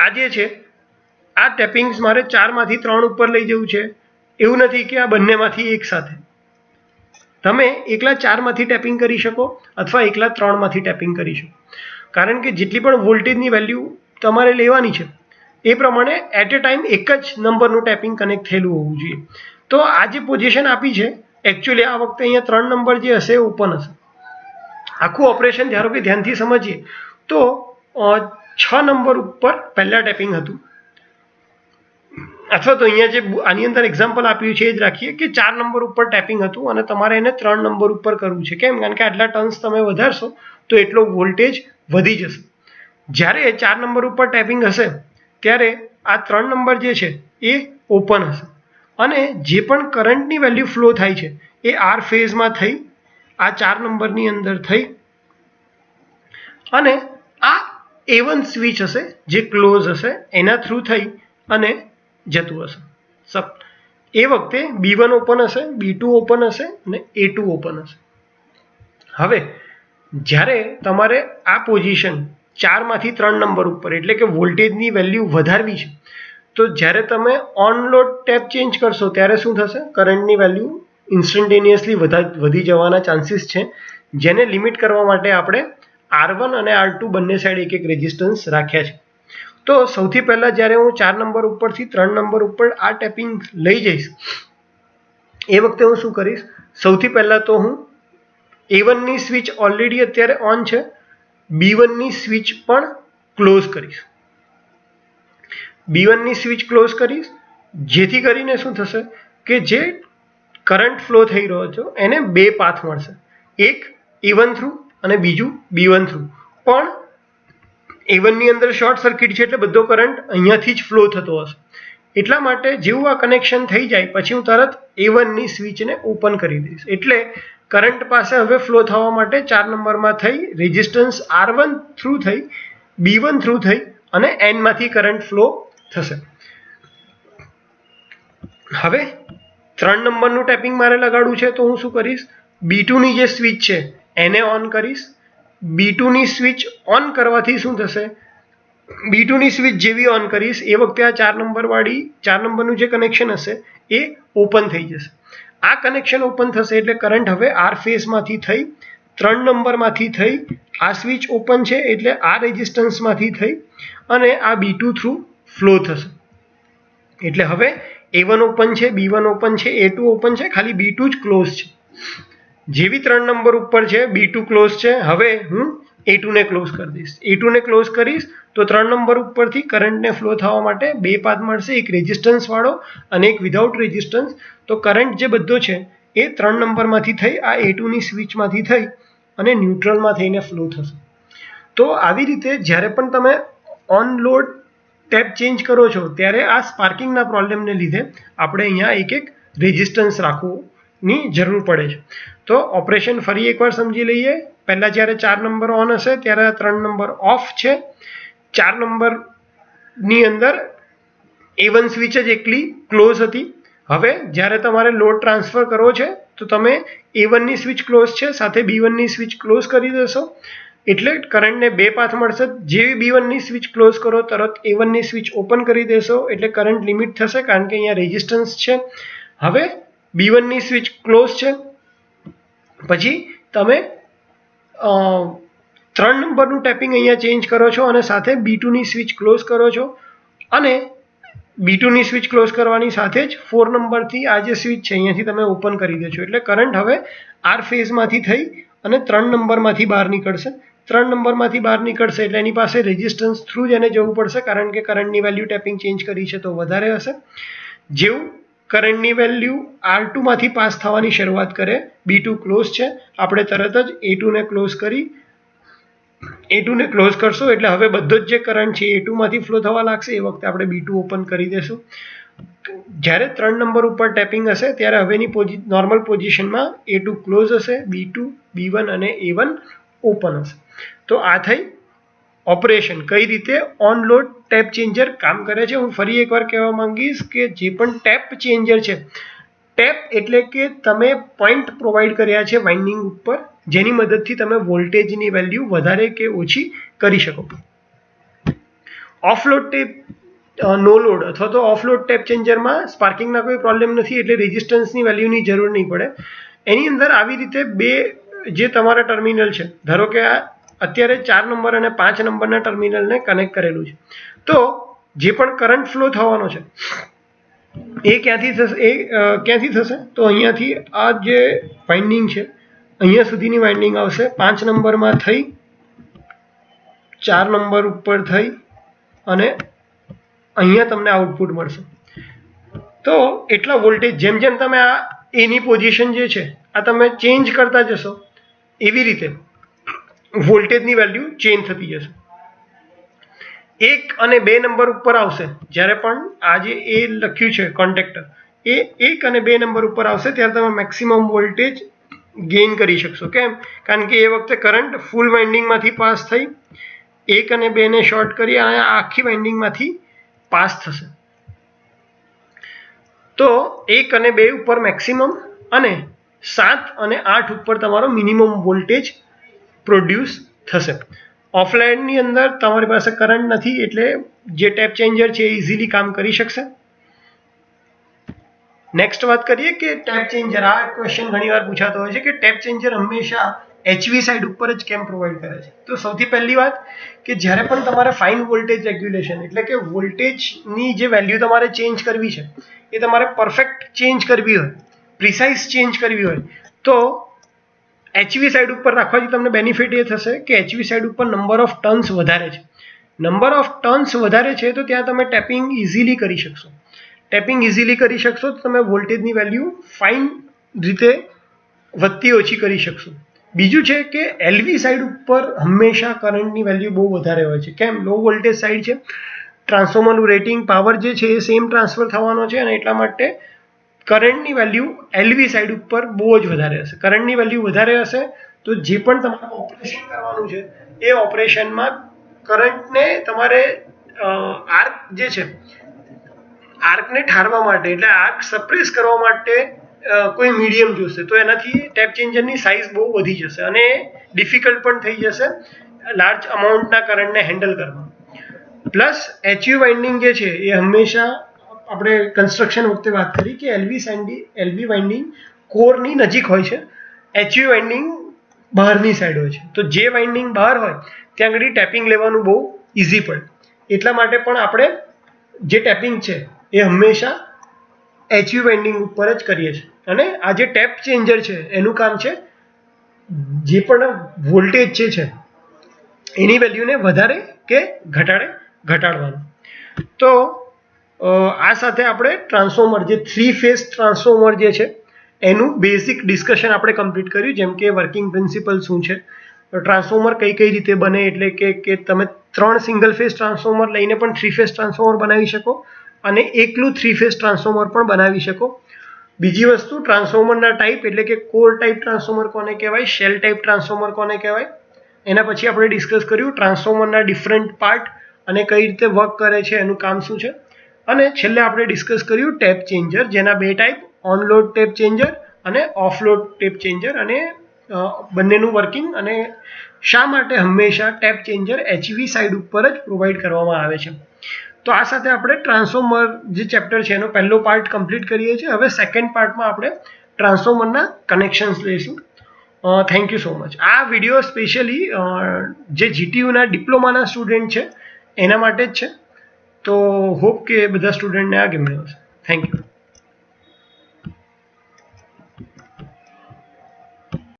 આ જે છે આ ટેપિંગ્સ મારે 4 માંથી 3 ઉપર લઈ જવું છે એવું નથી કે આ બંનેમાંથી એક સાથે. તમે એકલા 4 માંથી ટેપિંગ કરી શકો અથવા એકલા 3 માંથી ટેપિંગ કરી શકો. કારણ કે જેટલી પણ વોલ્ટેજની વેલ્યુ તમારે લેવાની છે એ પ્રમાણે એટ એ ટાઈમ એક જ નંબરનું ટેપિંગ કનેક્ટ થયેલું હોવું જોઈએ. તો આ જે પોઝિશન આપી છે એકચ્યુઅલી આ વખતે અહીંયા 3 નંબર જે હશે એ ઓપન હશે. આખું ઓપરેશન ધારો કે ધ્યાનથી સમજીએ તો 6 નંબર ઉપર પહેલા ટેપિંગ હતું, અથવા તો અહીંયા જે આની અંદર એક્ઝામ્પલ આપ્યું છે એ જ રાખીએ કે 4 નંબર ઉપર ટેપિંગ હતું અને તમારે એને 3 નંબર ઉપર કરવું છે. કેમ? કારણ કે આટલા ટર્ન્સ તમે વધારશો તો એટલો વોલ્ટેજ વધી જશે. જ્યારે 4 નંબર ઉપર ટેપિંગ હશે ત્યારે આ 3 નંબર જે છે એ ઓપન હશે અને જે પણ કરંટની વેલ્યુ ફ્લો થાય છે એ આર ફેઝમાં થઈ આ 4 નંબરની અંદર થઈ અને આ A1 સ્વિચ હશે જે ક્લોઝ હશે એના થ્રુ થઈ અને જતું હશે. એ વખતે B1 ઓપન હશે, B2 ઓપન હશે અને A2 ઓપન હશે. હવે જ્યારે તમારે આ પોઝિશન 4 માંથી 3 નંબર ઉપર એટલે કે વોલ્ટેજની વેલ્યુ વધારવી છે તો જ્યારે તમે ઓન લોડ ટેપ ચેન્જ કરશો ત્યારે શું થશે? કરંટની વેલ્યુ ઇન્સ્ટન્ટેનિયસલી વધી જવાના ચાન્સીસ છે, જેને લિમિટ કરવા માટે આપણે R1 અને R2 બંને સાઈડ એક એક રેઝિસ્ટન્સ રાખ્યા છે. તો સૌથી પહેલાં જ્યારે હું 4 નંબર ઉપરથી 3 નંબર ઉપર આ ટેપિંગ લઈ જઈશ એ વખતે હું શું કરીશ? સૌથી પહેલાં તો હું A1ની સ્વિચ ઓલરેડી અત્યારે ઓન છે B1 ની સ્વિચ પણ ક્લોઝ કરીશ. B1 ની સ્વિચ ક્લોઝ કરીશ, જેથી કરીને શું થશે કે જે કરંટ ફ્લો થઈ રહ્યો છે એને બે પાથ મળશે, એક A1 થ્રુ અને બીજું B1 થ્રુ. પણ A1 ની અંદર શોર્ટ સર્કિટ છે એટલે બધો કરંટ અહીંયાથી જ ફ્લો થતો હશે. એટલા માટે જેવું આ કનેક્શન થઈ જાય પછી હું તરત A1 ની સ્વિચને ઓપન કરી દઈશ, એટલે કરંટ પાસે હવે ફ્લો થવા માટે 4 નંબરમાં થઈ રેઝિસ્ટન્સ R1 થ્રુ થઈ B1 થ્રુ થઈ અને N માંથી કરંટ ફ્લો થશે. હવે 3 નંબરનું ટેપિંગ મારે લગાડવું છે, તો હું શું કરીશ, B2 ની જે સ્વિચ છે એને ઓન કરીશ. B2 ની સ્વિચ ઓન કરવાથી શું થશે, B2 ની સ્વિચ જેવી ઓન કરીશ એ વખતે આ 4 નંબરનું જે કનેક્શન હશે એ ઓપન થઈ જશે. આ કનેક્શન ઓપન થશે એટલે કરંટ હવે R ફેઝમાંથી થઈ 3 નંબરમાંથી થઈ આ સ્વિચ ઓપન છે એટલે આ રેઝિસ્ટન્સમાંથી થઈ અને આ B2 થ્રુ ફ્લો થશે. એટલે હવે A1 ઓપન છે, B1 ઓપન છે, A2 ઓપન છે, ખાલી B2 જ ક્લોઝ છે. જેવી 3 નંબર ઉપર છે B2 ક્લોઝ છે, હવે હું A2 ને ક્લોઝ કરી દઈશ. A2 ને ક્લોઝ કરીશ તો 3 નંબર ઉપરથી કરંટને ફ્લો થવા માટે બે પાથ મળશે, એક રેઝિસ્ટન્સ વાળો અને એક વિધાઉટ રેઝિસ્ટન્સ. તો કરંટ જે બધો છે એ 3 નંબરમાંથી થઈ આ A2 ની સ્વિચમાંથી થઈ અને ન્યુટ્રલમાં થઈને ફ્લો થશે. તો આવી રીતે જ્યારે પણ તમે ઓન લોડ ટેપ ચેન્જ કરો છો ત્યારે આ સ્પાર્કિંગના પ્રોબ્લેમને લીધે આપણે અહીંયા એક રેઝિસ્ટન્સ રાખવાની જરૂર પડે છે. તો ઓપરેશન ફરી એકવાર સમજી લઈએ. પહેલાં જ્યારે 4 નંબર ઓન હશે ત્યારે 3 નંબર ઓફ છે. 4 નંબરની અંદર A1 સ્વિચ જ એકલી ક્લોઝ હતી. હવે જ્યારે તમારે લોડ ટ્રાન્સફર કરવો છે તો તમે A1 ની સ્વિચ ક્લોઝ છે સાથે B1 ની સ્વિચ ક્લોઝ કરી દેશો એટલે કરંટને બે પાથ મળશે. જેવી B1 ની સ્વિચ ક્લોઝ કરો તરત A1 ની સ્વિચ ઓપન કરી દેશો એટલે કરંટ લિમિટ થશે કારણ કે અહીંયા રેઝિસ્ટન્સ છે. હવે B1 ની સ્વિચ ક્લોઝ છે પછી તમે 3 નંબરનું ટેપિંગ અહીંયા ચેન્જ કરો છો અને સાથે B2 ની સ્વિચ ક્લોઝ કરો છો અને B2 ની સ્વિચ ક્લોઝ કરવાની સાથે જ 4 નંબરથી આ જે સ્વિચ છે અહીંયાથી તમે ઓપન કરી દેશો એટલે કરંટ હવે R ફેઝમાંથી થઈ અને 3 નંબરમાંથી બહાર નીકળશે. 3 નંબરમાંથી બહાર નીકળશે એટલે એની પાસે રેઝિસ્ટન્સ થ્રુ જ એને જવું પડશે કારણ કે કરંટની વેલ્યુ ટેપિંગ ચેન્જ કરી છે તો વધારે હશે. જેવું કરંટની વેલ્યુ R2 માંથી પાસ થવાની શરૂઆત કરે, B2 ક્લોઝ છે, આપણે તરત જ A2 ને ક્લોઝ કરી A2 ને ક્લોઝ કરશો એટલે હવે બધો જ જે કરંટ છે A2 માંથી ફ્લો થવા લાગશે. એ વખતે આપણે B2 ઓપન કરી દેશું. જ્યારે 3 નંબર ઉપર ટેપિંગ હશે ત્યારે હવેની નોર્મલ પોઝિશનમાં A2 ક્લોઝ હશે, B2, B1 અને A1 ઓપન હશે. તો આ થઈ ઓપરેશન કઈ રીતે ઓન લોડ ટેપ ચેન્જર કામ કરે છે. હું ફરી એકવાર કહેવા માંગીશ કે જે પણ ટેપ ચેન્જર છે, ટેપ એટલે કે તમે પોઈન્ટ પ્રોવાઈડ કર્યા છે વાઇન્ડિંગ ઉપર જેની મદદથી તમે વોલ્ટેજની વેલ્યુ વધારે કે ઓછી કરી શકો. ઓફલોડ ટેપ નો લોડ અથવા તો ઓફલોડ ટેપ ચેન્જરમાં સ્પાર્કિંગના કોઈ પ્રોબ્લેમ નથી એટલે રેઝિસ્ટન્સની વેલ્યુની જરૂર નહીં પડે. એની અંદર આવી રીતે બે જે તમારા ટર્મિનલ છે, ધારો કે આ અત્યારે 4 નંબર અને 5 નંબરના ટર્મિનલને કનેક્ટ કરેલું છે, તો જે પણ કરંટ ફ્લો થવાનો છે એ ક્યાંથી થશે તો અહીંયાથી આ જે વાઇન્ડિંગ છે અહીંયા સુધીની વાઇન્ડિંગ આવશે. 5 નંબરમાં થઈ 4 નંબર ઉપર થઈ અને અહીંયા તમને આઉટપુટ મળશે. તો એટલા વોલ્ટેજ જેમ જેમ તમે આ એની પોઝિશન જે છે આ તમે ચેન્જ કરતા જશો એવી રીતે વોલ્ટેજની વેલ્યુ ચેન્જ થતી જશે. 1 અને 2 નંબર ઉપર આવશે જ્યારે પણ આ જે એ લખ્યું છે કોન્ટેક્ટર એ 1 અને 2 નંબર ઉપર આવશે ત્યારે તમે મેક્સિમમ વોલ્ટેજ ગેઇન કરી શકશો. કેમ? કારણ કે એ વખતે કરંટ ફૂલ વાઇન્ડિંગમાંથી પાસ થઈ 1 અને 2 ને શોર્ટ કરી અને આખી વાઇન્ડિંગમાંથી પાસ થશે. તો 1 અને 2 ઉપર મેક્સિમમ અને 7 અને 8 ઉપર તમારો મિનિમમ વોલ્ટેજ પ્રોડ્યુસ થશે. ઓફલાઈનની અંદર તમારી પાસે કરંટ નથી એટલે જે ટેપ ચેન્જર છે એ ઇઝીલી કામ કરી શકશે. નેક્સ્ટ વાત કરીએ કે ટેપ ચેન્જર, આ ક્વેશ્ચન ઘણીવાર પૂછાતો હોય છે કે ટેપ ચેન્જર હંમેશા HV સાઇડ ઉપર જ કેમ પ્રોવાઈડ કરે છે. તો સૌથી પહેલી વાત કે જ્યારે પણ તમારે ફાઇન વોલ્ટેજ રેગ્યુલેશન એટલે કે વોલ્ટેજની જે વેલ્યુ તમારે ચેન્જ કરવી છે એ તમારે પરફેક્ટ ચેન્જ કરવી હોય, પ્રિસાઇઝ ચેન્જ કરવી હોય તો HV સાઇડ ઉપર રાખવાથી તમને બેનિફિટ એ થશે કે HV સાઇડ ઉપર નંબર ઓફ ટર્ન્સ વધારે છે. નંબર ઓફ ટર્ન્સ વધારે છે તો ત્યાં તમે ટેપિંગ ઇઝીલી કરી શકશો. ટેપિંગ ઇઝીલી કરી શકશો તો તમે વોલ્ટેજની વેલ્યુ ફાઇન રીતે વધતી ઓછી કરી શકશો. બીજું છે કે LV સાઇડ ઉપર હંમેશા કરંટની વેલ્યુ બહુ વધારે હોય છે. કેમ? લો વોલ્ટેજ સાઇડ છે, ટ્રાન્સફોર્મરનું રેટિંગ પાવર જે છે એ સેમ ટ્રાન્સફર થવાનો છે અને એટલા માટે કરંટની વેલ્યુ LV સાઇડ ઉપર બહુ જ વધારે હશે. કરંટની વેલ્યુ વધારે હશે તો જે પણ તમારે ઓપરેશન કરવાનું છે એ ઓપરેશનમાં કરંટને તમારે આર્ક જે છે આર્કને ઠારવા માટે એટલે આર્ક સપ્રેસ કરવા માટે કોઈ મીડિયમ જોશે તો એનાથી ટેપ ચેન્જરની સાઇઝ બહુ વધી જશે અને ડિફિકલ્ટ પણ થઈ જશે લાર્જ અમાઉન્ટના કરંટને હેન્ડલ કરવા. પ્લસ HV વાઇન્ડિંગ જે છે એ હંમેશા આપણે કન્સ્ટ્રક્શન વખતે વાત કરી કે LV વાઇન્ડિંગ કોરની નજીક હોય છે, HV વાઇન્ડિંગ બહારની સાઈડ હોય છે. તો જે વાઇન્ડિંગ બહાર હોય ત્યાં આગળ ટેપિંગ લેવાનું બહુ ઇઝી પડે. એટલા માટે પણ આપણે જે ટેપિંગ છે એ હંમેશા HV વાઇન્ડિંગ ઉપર જ કરીએ છીએ. અને આ જે ટેપ ચેન્જર છે એનું કામ છે જે પણ વોલ્ટેજ છે એની વેલ્યુને વધારે કે ઘટાડવાનું. તો આ સાથે આપણે ટ્રાન્સફોર્મર જે 3 ફેઝ ટ્રાન્સફોર્મર જે છે એનું બેઝિક ડિસ્કશન આપણે કમ્પ્લીટ કર્યું, જેમ કે વર્કિંગ પ્રિન્સિપલ શું છે, ટ્રાન્સફોર્મર કઈ રીતે બને, એટલે કે તમે 3 સિંગલ ફેઝ ટ્રાન્સફોર્મર લઈને પણ 3 ફેઝ ટ્રાન્સફોર્મર બનાવી શકો અને એકલું 3 ફેઝ ટ્રાન્સફોર્મર પણ બનાવી શકો. બીજી વસ્તુ ટ્રાન્સફોર્મરના ટાઈપ એટલે કે કોર ટાઈપ ટ્રાન્સફોર્મર કોને કહેવાય, શેલ ટાઈપ ટ્રાન્સફોર્મર કોને કહેવાય. એના પછી આપણે ડિસ્કસ કર્યું ટ્રાન્સફોર્મરના ડિફરન્ટ પાર્ટ અને કઈ રીતે વર્ક કરે છે, એનું કામ શું છે. અને છેલ્લે આપણે ડિસ્કસ કર્યું ટેપ ચેન્જર, જેના બે type, on load tap changer અને ઓફ લોડ ટેપ ચેન્જર, અને બંનેનું વર્કિંગ અને શા માટે હંમેશા ટેપ ચેન્જર HV સાઇડ ઉપર જ પ્રોવાઈડ કરવામાં આવે છે. તો આ સાથે આપણે ટ્રાન્સફોર્મર જે ચેપ્ટર છે એનો પહેલો પાર્ટ કમ્પ્લીટ કરીએ છીએ. હવે સેકન્ડ પાર્ટમાં આપણે ટ્રાન્સફોર્મરના કનેક્શન્સ લઈશું. Thank you so much. આ વિડીયો સ્પેશિયલી જે GTUના ડિપ્લોમાના સ્ટુડન્ટ છે એના માટે જ છે. તો હોપ કે બધા સ્ટુડન્ટને આ ગમ્યું હશે. Thank you.